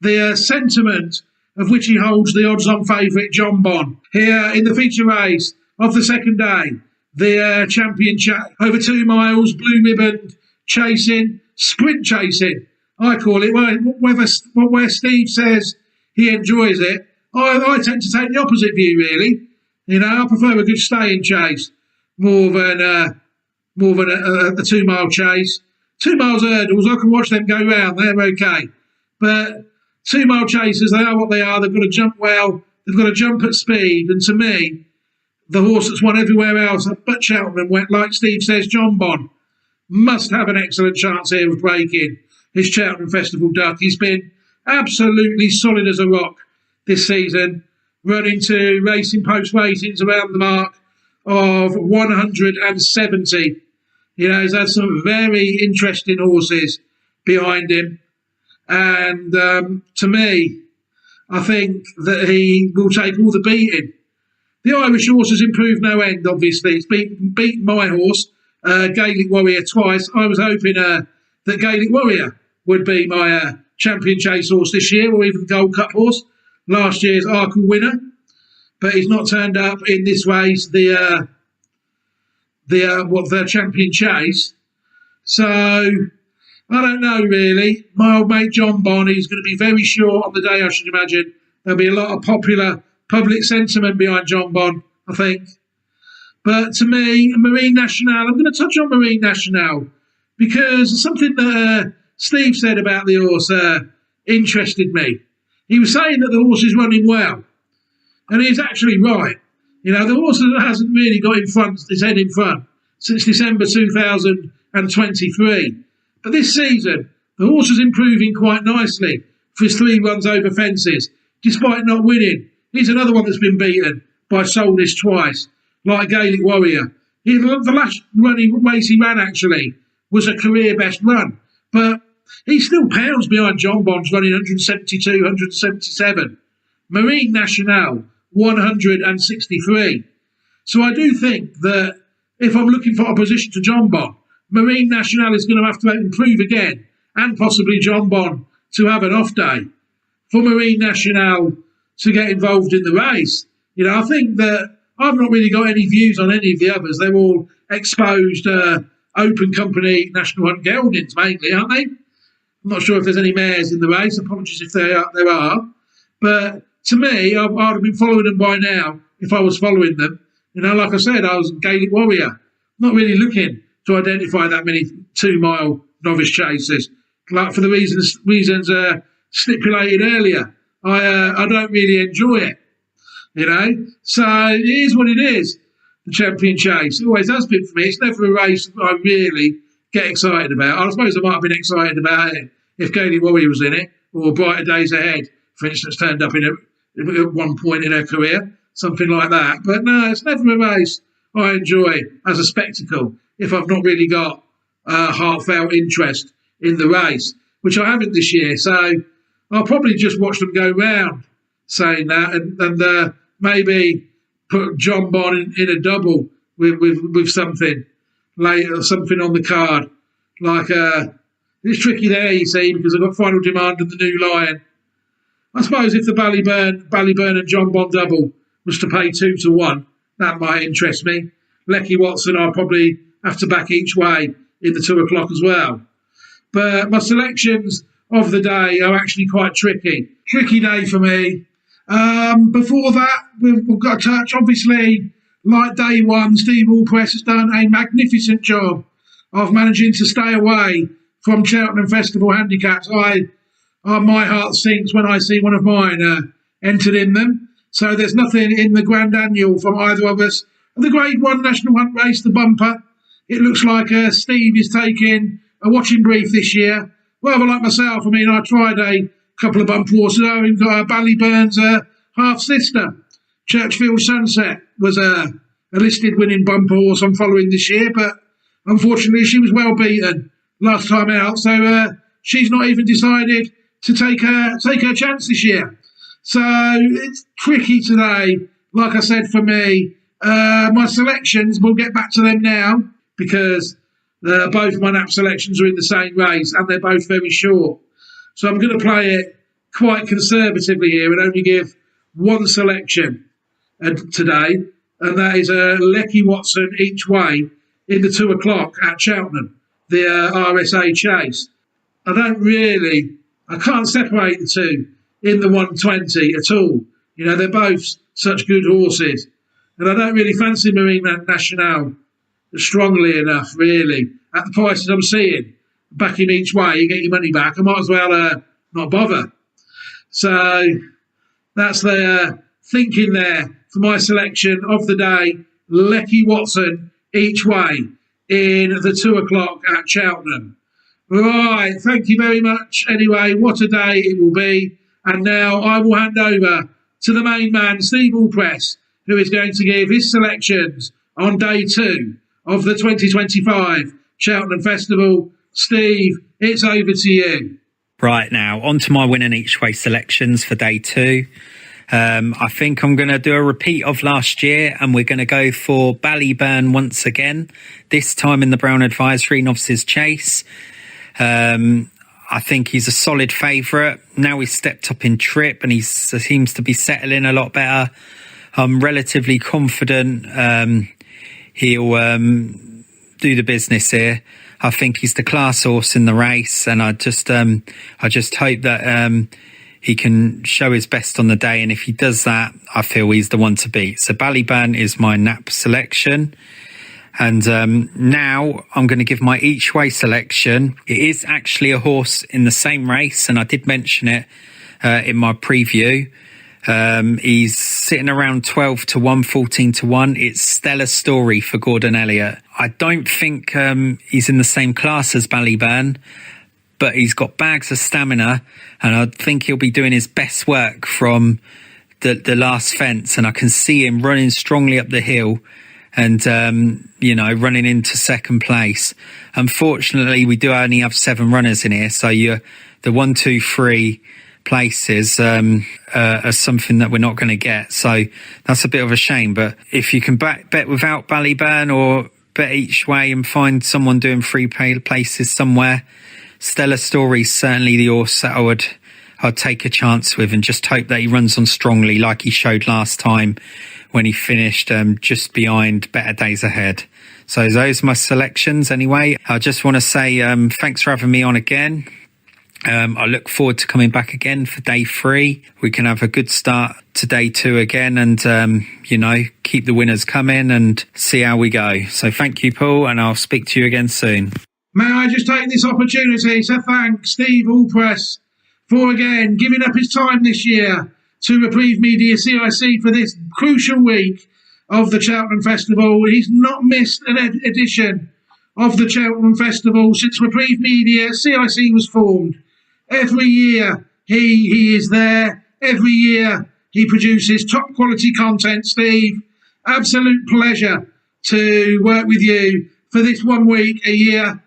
The sentiment of which he holds the odds-on favourite John Bon here in the feature race of the second day. The champion over 2 miles, blue ribbon chasing, sprint chasing, I call it. Where Steve says he enjoys it, I tend to take the opposite view, really. I prefer a good staying chase more than a 2 mile chase. 2 miles hurdles, I can watch them go round, they're okay. But 2 mile chasers, they are what they are. They've got to jump well, they've got to jump at speed. And to me, the horse that's won everywhere else but Cheltenham went, like Steve says, John Bon, must have an excellent chance here of breaking his Cheltenham Festival duck. He's been absolutely solid as a rock this season, running to racing post ratings around the mark of 170. He's had some very interesting horses behind him. And to me, I think that he will take all the beating. The Irish horse has improved no end, obviously. It's beaten my horse, Gaelic Warrior, twice. I was hoping that Gaelic Warrior would be my champion chase horse this year, or even Gold Cup horse, last year's Arkle winner. But he's not turned up in this race, the champion chase. So I don't know, really. My old mate John Bon, he's going to be very short on the day, I should imagine. There'll be a lot of popular public sentiment behind John Bon, I think. But to me, Marine Nationale, I'm going to touch on Marine Nationale because something that Steve said about the horse interested me. He was saying that the horse is running well. And he's actually right. You know, the horse that hasn't really got his head in front since December 2023. But this season, the horse is improving quite nicely for his 3 runs over fences, despite not winning. He's another one that's been beaten by Solness twice, like Gaelic Warrior. The last race he ran, actually, was a career best run. But he's still pounds behind John Bond's running 172, 177. Marine Nationale, 163. So I do think that if I'm looking for opposition to John Bond, Marine Nationale is going to have to improve again, and possibly John Bond to have an off day for Marine Nationale to get involved in the race. You know, I think that I've not really got any views on any of the others. They're all exposed open company National Hunt geldings mainly, aren't they? I'm not sure if there's any mares in the race. Apologies if there are. But to me, I'd have been following them by now if I was following them. You know, like I said, I was Gaelic Warrior. Not really looking to identify that many 2-mile novice chasers. Like for the reasons stipulated earlier, I don't really enjoy it. You know, so it is what it is. The Champion Chase, it always has been for me. It's never a race that I really get excited about. I suppose I might have been excited about it if Gaelic Warrior was in it, or Brighter Days Ahead, for instance, turned up at one point in her career, something like that. But no, it's never a race I enjoy as a spectacle if I've not really got heartfelt interest in the race, which I haven't this year. So I'll probably just watch them go round, saying that, and maybe put John Bond in a double with something later, something on the card. Like it's tricky there, you see, because I've got Final Demand and the New Lion. I suppose if the Ballyburn and John Bond double was to pay 2 to 1, that might interest me. Lecky Watson, I'll probably have to back each way in the 2 o'clock as well. But my selections of the day are actually quite tricky. Tricky day for me. Before that, we've got to touch, obviously, like day one, Steve Allpress has done a magnificent job of managing to stay away from Cheltenham Festival handicaps. My heart sinks when I see one of mine entered in them. So there's nothing in the Grand Annual from either of us. The Grade 1 National Hunt race, the bumper, it looks like Steve is taking a watching brief this year. Rather like myself, I mean, I tried a couple of bumper horses. I even got Ballyburn's half-sister. Churchfield Sunset was a listed winning bumper horse I'm following this year, but unfortunately she was well beaten last time out, so she's not even decided to take her chance this year. So it's tricky today. Like I said, for me, my selections, we'll get back to them now, because both my nap selections are in the same race and they're both very short. So I'm going to play it quite conservatively here and only give one selection today, and that is Lecky Watson each way in the 2 o'clock at Cheltenham, the RSA Chase. I can't separate the two in the 120 at all. You know, they're both such good horses. And I don't really fancy Marine Nationale strongly enough, really. At the prices I'm seeing, back him each way, you get your money back. I might as well not bother. So that's the thinking there for my selection of the day. Lecky Watson each way in the 2 o'clock at Cheltenham. Right, thank you very much. Anyway, what a day it will be. And now I will hand over to the main man, Steve Allpress, who is going to give his selections on day 2 of the 2025 Cheltenham Festival. Steve, it's over to you. Right, now, on to my win and each way selections for day 2. I think I'm going to do a repeat of last year, and we're going to go for Ballyburn once again, this time in the Brown Advisory Novices Chase. I think he's a solid favourite. Now he's stepped up in trip and he seems to be settling a lot better. I'm relatively confident he'll do the business here. I think he's the class horse in the race, and I just hope that he can show his best on the day, and if he does that, I feel he's the one to beat. So Ballyburn is my nap selection. And now I'm going to give my each way selection. It is actually a horse in the same race, and I did mention it in my preview. He's sitting around 12 to 1, 14 to 1. It's Stellar Story for Gordon Elliott. I don't think he's in the same class as Ballyburn, but he's got bags of stamina, and I think he'll be doing his best work from the last fence, and I can see him running strongly up the hill and, running into second place. Unfortunately, we do only have 7 runners in here, so the 1, 2, 3 places are something that we're not going to get. So that's a bit of a shame. But if you can bet without Ballyburn or bet each way and find someone doing 3 places somewhere, Stellar Story's certainly the horse that I'd take a chance with, and just hope that he runs on strongly like he showed last time when he finished just behind Better Days Ahead. So those are my selections anyway. I just want to say thanks for having me on again. I look forward to coming back again for day 3. We can have a good start to day 2 again and, keep the winners coming and see how we go. So thank you, Paul, and I'll speak to you again soon. May I just take this opportunity to thank Steve Allpress for again giving up his time this year to Reprieve Media CIC for this crucial week of the Cheltenham Festival. He's not missed an edition of the Cheltenham Festival since Reprieve Media CIC was formed. Every year he is there. Every year he produces top quality content. Steve, absolute pleasure to work with you for this 1 week a year.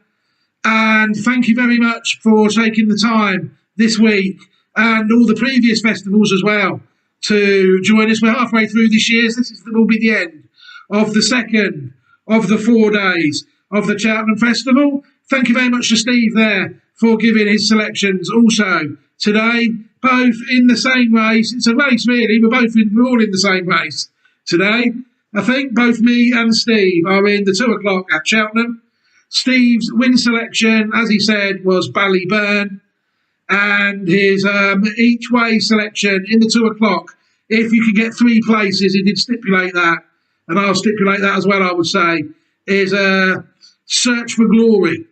And thank you very much for taking the time this week and all the previous festivals as well to join us. We're halfway through this year. So this will be the end of the second of the 4 days of the Cheltenham Festival. Thank you very much to Steve there for giving his selections also today, both in the same race. It's a race really, we're all in the same race today. I think both me and Steve are in the 2 o'clock at Cheltenham. Steve's win selection, as he said, was Ballyburn, and his each way selection in the 2 o'clock, if you can get 3 places, he did stipulate that, and I'll stipulate that as well, I would say, is Search for Glory.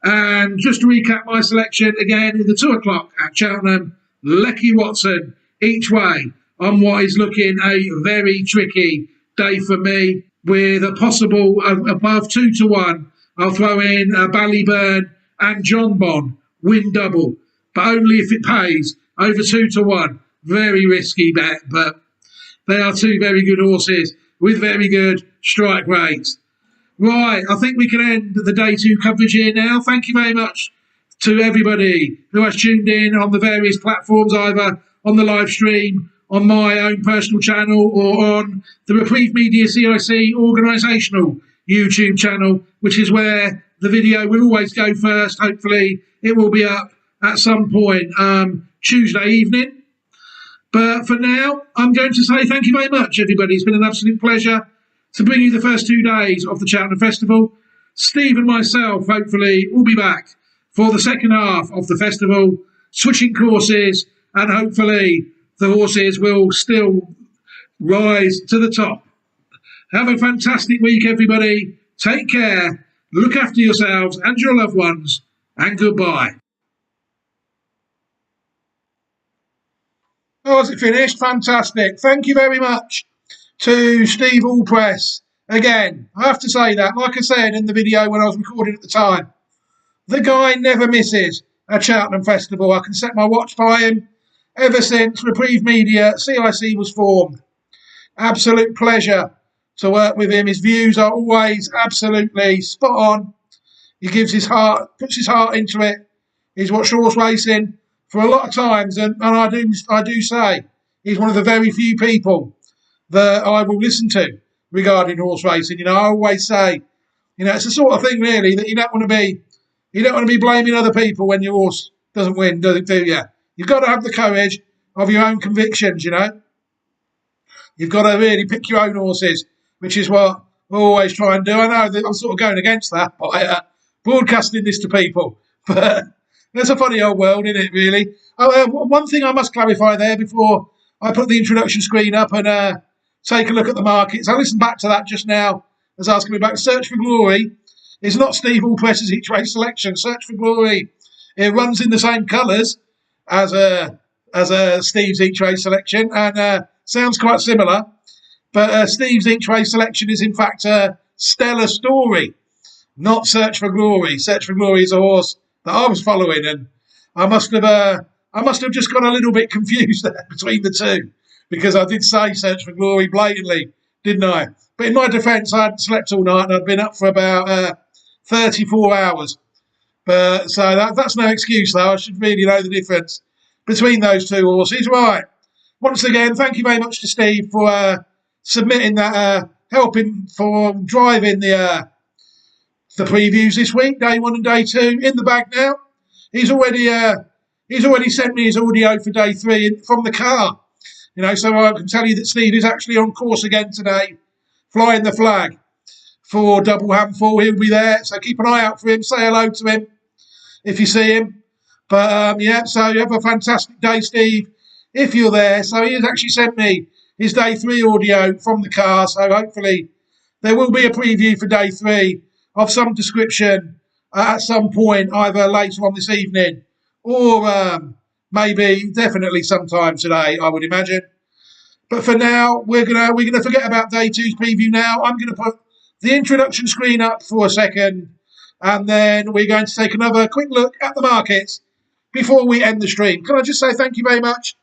And just to recap my selection again, in the 2 o'clock at Cheltenham, Lecky Watson each way on what is looking a very tricky day for me, with a possible above 2 to 1. I'll throw in Ballyburn and John Bon win double, but only if it pays over 2 to 1. Very risky bet, but they are 2 very good horses with very good strike rates. Right, I think we can end the day 2 coverage here now. Thank you very much to everybody who has tuned in on the various platforms, either on the live stream, on my own personal channel, or on the Reprieve Media CIC organisational YouTube channel, which is where the video will always go first. Hopefully it will be up at some point Tuesday evening. But for now, I'm going to say thank you very much, everybody. It's been an absolute pleasure to bring you the first 2 days of the Cheltenham Festival. Steve and myself, hopefully, will be back for the second half of the festival, switching courses, and hopefully the horses will still rise to the top. Have a fantastic week, everybody. Take care, look after yourselves and your loved ones, and goodbye. Oh, has it finished? Fantastic. Thank you very much to Steve Allpress. Again, I have to say that, like I said in the video when I was recording at the time, the guy never misses a Cheltenham Festival. I can set my watch by him ever since Reprieve Media CIC was formed. Absolute pleasure to work with him. His views are always absolutely spot on. He gives his heart, puts his heart into it. He's watched horse racing for a lot of times, and I do say he's one of the very few people that I will listen to regarding horse racing. You know, I always say, you know, it's the sort of thing really that you don't want to be blaming other people when your horse doesn't win, do you? You've got to have the courage of your own convictions, you know. You've got to really pick your own horses, which is what we always try and do. I know that I'm sort of going against that by broadcasting this to people, but it's a funny old world, isn't it, really? One thing I must clarify there before I put the introduction screen up and take a look at the markets. I listened back to that just now as I was coming back. Search for Glory is not Steve Allpress's each race selection. Search for Glory, it runs in the same colours as Steve's each race selection, and Sounds quite similar, but Steve's inch-way selection is in fact Stellar Story, not Search for Glory. Search for Glory is a horse that I was following, and I must have just got a little bit confused there between the two, because I did say Search for Glory blatantly, didn't I? But in my defence, I hadn't slept all night and I'd been up for about 34 hours. But so that's no excuse, though. I should really know the difference between those two horses. Right. Once again, thank you very much to Steve for submitting that, helping for driving the previews this week, day 1 and day 2 in the bag now. He's already sent me his audio for day 3 from the car. So I can tell you that Steve is actually on course again today, flying the flag for Double Handful. He'll be there, so keep an eye out for him. Say hello to him if you see him. But so you have a fantastic day, Steve, if you're there. So he has actually sent me his day 3 audio from the car, so hopefully there will be a preview for day 3 of some description at some point, either later on this evening or maybe definitely sometime today, I would imagine. But for now, we're gonna forget about day 2's preview now. I'm gonna put the introduction screen up for a second, and then we're going to take another quick look at the markets before we end the stream. Can I just say thank you very much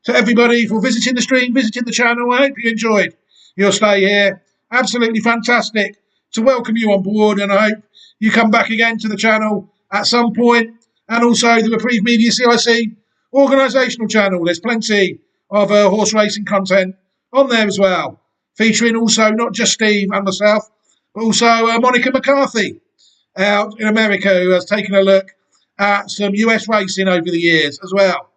to everybody for visiting the stream, visiting the channel. I hope you enjoyed your stay here. Absolutely fantastic to welcome you on board, and I hope you come back again to the channel at some point, and also the Reprieve Media CIC organisational channel. There's plenty of horse racing content on there as well, featuring also not just Steve and myself, but also Monica McCarthy out in America, who has taken a look at some US racing over the years as well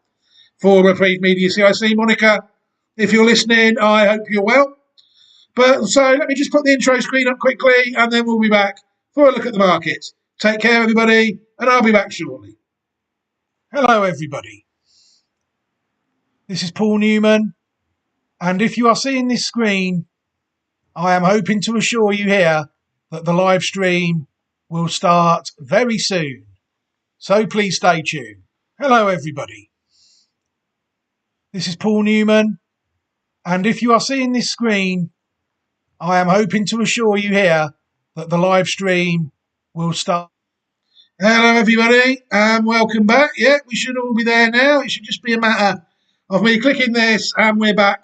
for Reprieve Media CIC. Monica, if you're listening, I hope you're well. But so let me just put the intro screen up quickly, and then we'll be back for a look at the markets. Take care, everybody, and I'll be back shortly. Hello, everybody. This is Paul Newman, and if you are seeing this screen, I am hoping to assure you here that the live stream will start very soon. So please stay tuned. Hello, everybody. This is Paul Newman, and if you are seeing this screen, I am hoping to assure you here that the live stream will start. Hello, everybody, and welcome back. Yeah, we should all be there now. It should just be a matter of me clicking this, and we're back.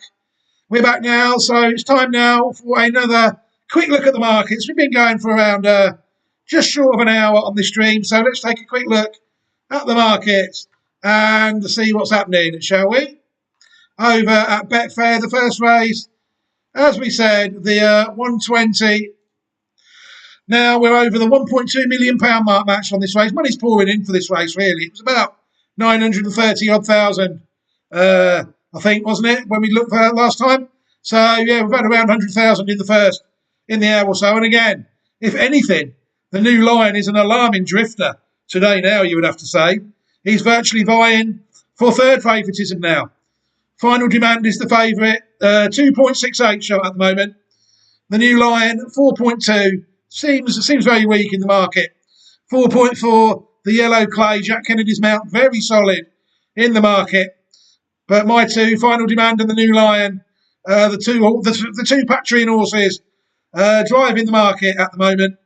We're back now, so it's time now for another quick look at the markets. We've been going for around just short of an hour on this stream, so let's take a quick look at the markets and see what's happening, shall we? Over at Betfair, the first race, as we said, the 120. Now we're over the £1.2 million mark match on this race. Money's pouring in for this race, really. It was about 930 odd thousand, I think, wasn't it, when we looked at it last time? So, yeah, we've had around 100,000 in the hour or so. And again, if anything, the new Lion is an alarming drifter today now, you would have to say. He's virtually vying for third favouritism now. Final Demand is the favourite, 2.68 shot at the moment. The new Lion, 4.2, seems very weak in the market. 4.4, the Yellow Clay, Jack Kennedy's mount, very solid in the market. But my two, Final Demand and the new Lion, the two Patreon horses, driving the market at the moment.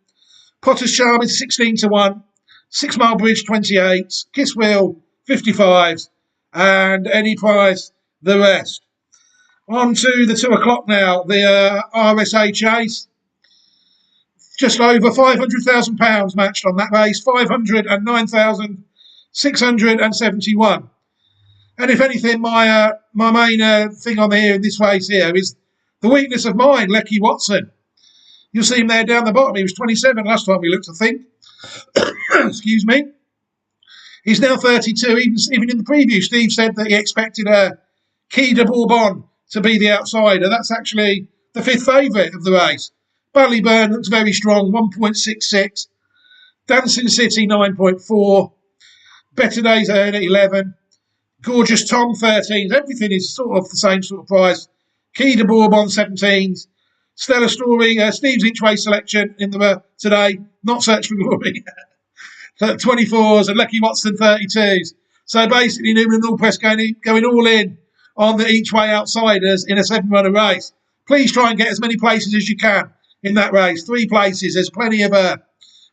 Potter's Charm is 16 to 1, 6 Mile Bridge 28, Kiss Wheel 55s, and Any Price the rest. On to the 2 o'clock now, the RSA Chase. Just over £500,000 matched on that race, 509,671. And if anything, my main thing on here in this race here is the weakness of mine, Lecky Watson. You'll see him there down the bottom. He was 27 last time we looked, I think. Excuse me. He's now 32. Even in the preview, Steve said that he expected Key de Bourbon to be the outsider. That's actually the 5th favourite of the race. Ballyburn looks very strong, 1.66. Dancing City, 9.4. Better Days Ahead at 11. Gorgeous Tom, 13s. Everything is sort of the same sort of price. Key de Bourbon, 17s. Stellar Story, Steve's Inchway selection in the today. Not Search for Glory. 24s and Lecky Watson, 32s. So basically, Newman and Allpress going all in on the each way outsiders in a 7-runner race. Please try and get as many places as you can in that race. 3 places. There's plenty of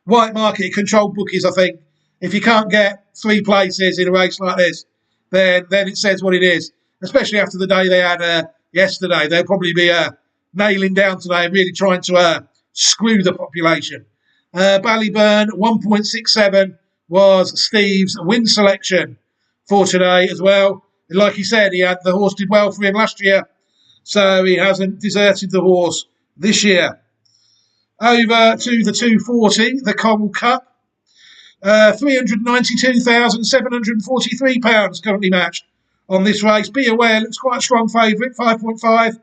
white market controlled bookies, I think. If you can't get 3 places in a race like this, then it says what it is. Especially after the day they had yesterday. They'll probably be nailing down today and really trying to screw the population. Ballyburn, 1.67 was Steve's win selection for today as well. Like he said, the horse did well for him last year, so he hasn't deserted the horse this year. Over to the 240, the Coral Cup. £392,743 currently matched on this race. Be aware, looks quite a strong favourite, 5.5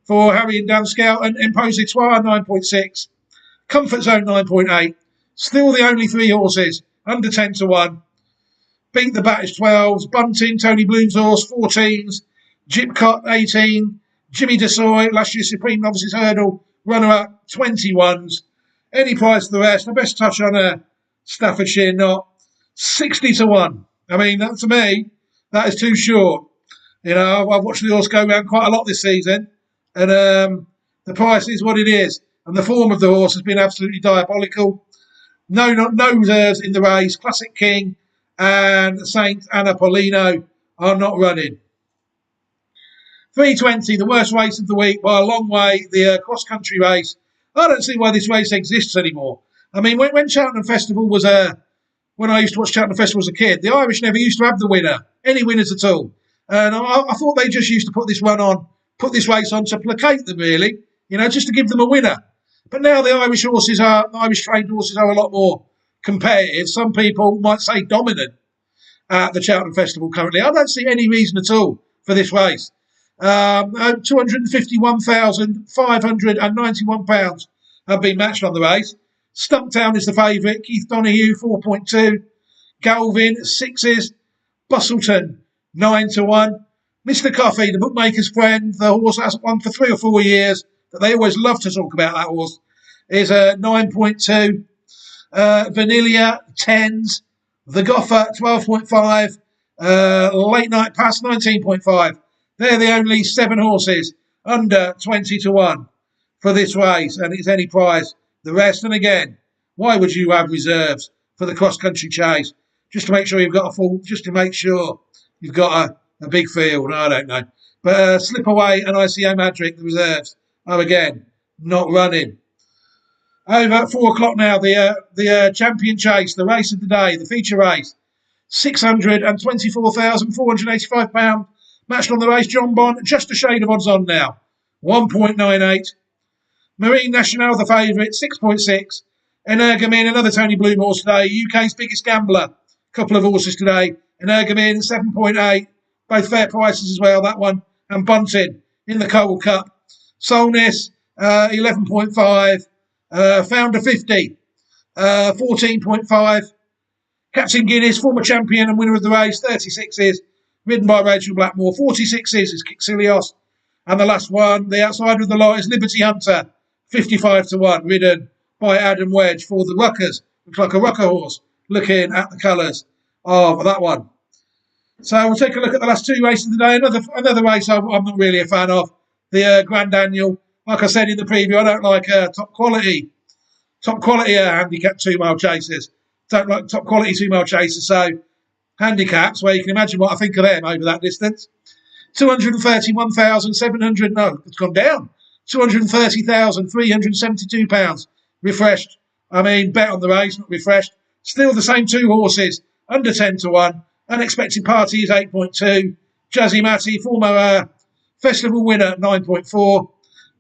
for Harry and Dan Scout, and Impositoire 9.6. Comfort Zone 9.8. Still the only 3 horses under 10 to 1. Beat the Batters 12s, Bunting, Tony Bloom's horse 14s, Gypcott 18, Jimmy Desoy, last year's Supreme Novices Hurdle runner-up 21s. Any price for the rest. I best touch on Staffordshire Knot 60 to 1. I mean, that, to me, that is too short. You know, I've watched the horse go around quite a lot this season, and the price is what it is. And the form of the horse has been absolutely diabolical. No reserves in the race. Classic King and Saint Anna Polino are not running. 320, the worst race of the week by a long way, the cross-country race. I don't see why this race exists anymore. I mean, when Cheltenham Festival was when I used to watch Cheltenham Festival as a kid, the Irish never used to have the winner, any winners at all. And I thought they just used to put this race on to placate them, really, you know, just to give them a winner. But now the Irish trained horses are a lot more competitive. Some people might say dominant at the Cheltenham Festival currently. I don't see any reason at all for this race. £251,591 have been matched on the race. Stumptown is the favourite. Keith Donoghue, 4.2. Galvin, 6s. Bustleton, 9 to 1. Mr. Coffey, the bookmaker's friend, the horse that hasn't won for 3 or 4 years, that they always love to talk about that horse, is 9.2. Vanilla, 10s. The Goffer, 12.5. Late Night Pass, 19.5. They're the only 7 horses under 20 to 1 for this race, and it's any price. The rest, and again, why would you have reserves for the cross-country chase? Just to make sure you've got a big field. I don't know. But Slip Away and ICO Madrick, the reserves, are again not running. Over at 4 o'clock now, the champion chase, the race of the day, the feature race, £624,485 matched on the race. John Bond, just a shade of odds on now, 1.98. Marine National, the favourite, 6.6. Energumen, another Tony Bloom horse today, UK's biggest gambler. Couple of horses today. Energumen, 7.8. Both fair prices as well, that one. And Bunting in the Coral Cup. Solness, 11.5. Founder 50, 14.5. Captain Guinness, former champion and winner of the race, 36s. Ridden by Rachel Blackmore. 46s is Kixilios. And the last one, the outsider of the lot, is Liberty Hunter, 55 to 1, ridden by Adam Wedge for the Ruckers. Looks like a Rucker horse, looking at the colours of that one. So we'll take a look at the last 2 races of the day. Another race I'm not really a fan of, the Grand Annual. Like I said in the preview, I don't like top quality handicap 2-mile chasers. Don't like top quality 2-mile chasers. So handicaps, where you can imagine what I think of them over that distance. 231,700. No, it's gone down. £230,372 refreshed. I mean, bet on the race, not refreshed. Still the same 2 horses, under 10 to 1. Unexpected Party is 8.2. Jazzy Matty, former festival winner, 9.4.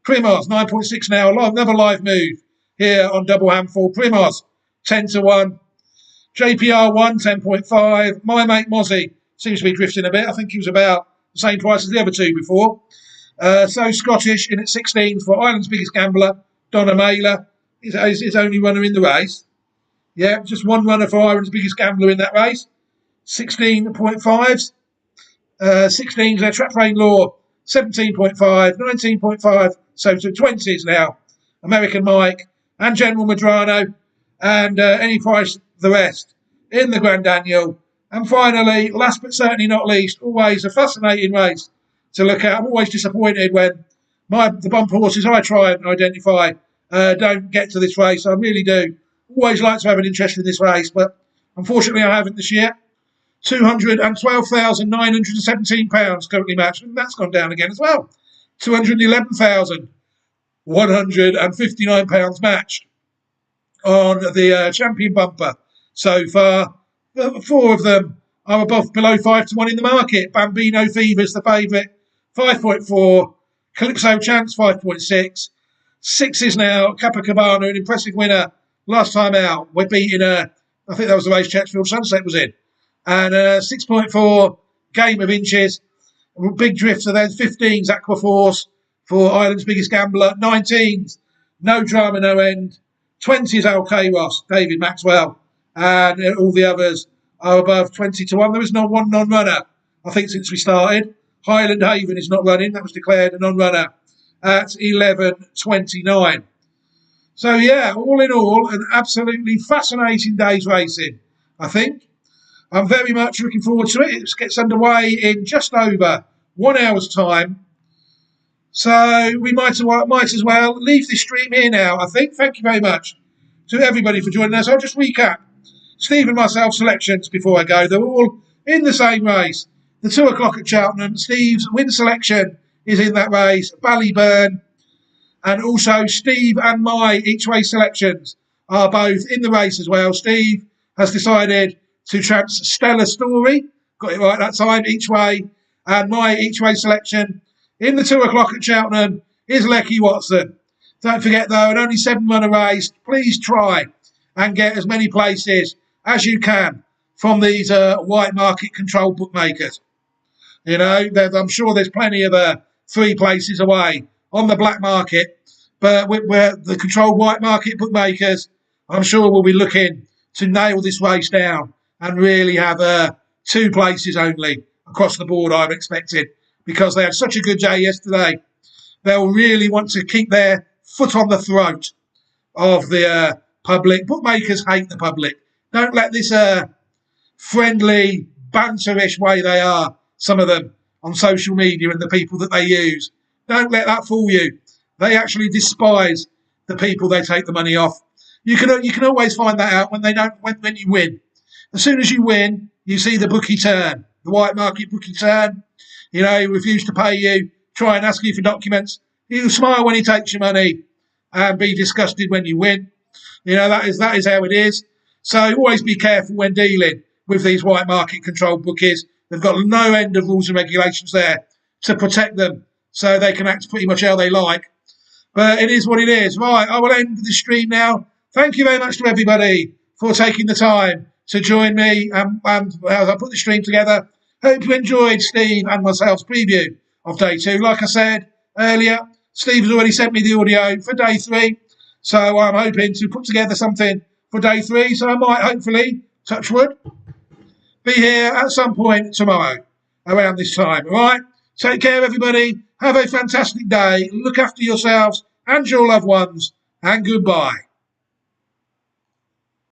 Primos, 9.6 now. Another live move here on Double Handful. Primos, 10 to 1. JPR 1, 10.5. My Mate Mozzie seems to be drifting a bit. I think he was about the same price as the other 2 before. So Scottish in at 16 for Ireland's biggest gambler, Donna Mailer, is his only runner in the race. Yeah, just one runner for Ireland's biggest gambler in that race. 16.5s. 16s, Trap Rain Law, 17.5, 19.5, so to 20s now. American Mike and General Madrano, and any price the rest in the Grand Annual. And finally, last but certainly not least, always a fascinating race to look at. I'm always disappointed when the bumper horses I try and identify don't get to this race. I really do. Always like to have an interest in this race, but unfortunately I haven't this year. £212,917 currently matched, and that's gone down again as well. £211,159 matched on the champion bumper so far. 4 of them are below 5 to 1 in the market. Bambino Fever's the favourite, 5.4. Calypso Chance, 5.6. 6 is now Capacabana, an impressive winner last time out. We're beating I think that was the race Chesterfield Sunset was in. And 6.4 Game of Inches. Big drifts are then 15's Aquaforce for Ireland's biggest gambler. 19's No Drama No End. 20's Al Kairos, David Maxwell. And all the others are above 20 to 1. There is one non-runner, I think, since we started. Highland Haven is not running. That was declared a non-runner at 11.29. So, yeah, all in all, an absolutely fascinating day's racing, I think. I'm very much looking forward to it. It gets underway in just over 1 hour's time. So we might as well leave this stream here now, I think. Thank you very much to everybody for joining us. I'll just recap Steve and myself selections before I go. They're all in the same race. The 2 o'clock at Cheltenham. Steve's win selection is in that race. Ballyburn. And also Steve and my each-way selections are both in the race as well. Steve has decided to chance Stellar Story. Got it right that time, each way. And my each way selection in the 2 o'clock at Cheltenham is Lecky Watson. Don't forget though, an only 7-runner race. Please try and get as many places as you can from these white market controlled bookmakers. You know, I'm sure there's plenty of 3 places away on the black market, but we're the controlled white market bookmakers, I'm sure we'll be looking to nail this race down and really have 2 places only across the board, I'm expecting, because they had such a good day yesterday. They'll really want to keep their foot on the throat of the public. Bookmakers hate the public. Don't let this friendly, banterish way they are, some of them, on social media and the people that they use. Don't let that fool you. They actually despise the people they take the money off. You can always find that out when you win. As soon as you win, you see the bookie turn, the white market bookie turn. You know, he refuse to pay you, try and ask you for documents. He'll smile when he takes your money and be disgusted when you win. You know, that is how it is. So always be careful when dealing with these white market controlled bookies. They've got no end of rules and regulations there to protect them so they can act pretty much how they like. But it is what it is. Right, I will end the stream now. Thank you very much to everybody for taking the time to join me and as I put the stream together. Hope you enjoyed Steve and myself's preview of day 2. Like I said earlier, Steve has already sent me the audio for day 3. So I'm hoping to put together something for day 3. So I might hopefully, touch wood, be here at some point tomorrow around this time. All right? Take care, everybody. Have a fantastic day. Look after yourselves and your loved ones. And goodbye.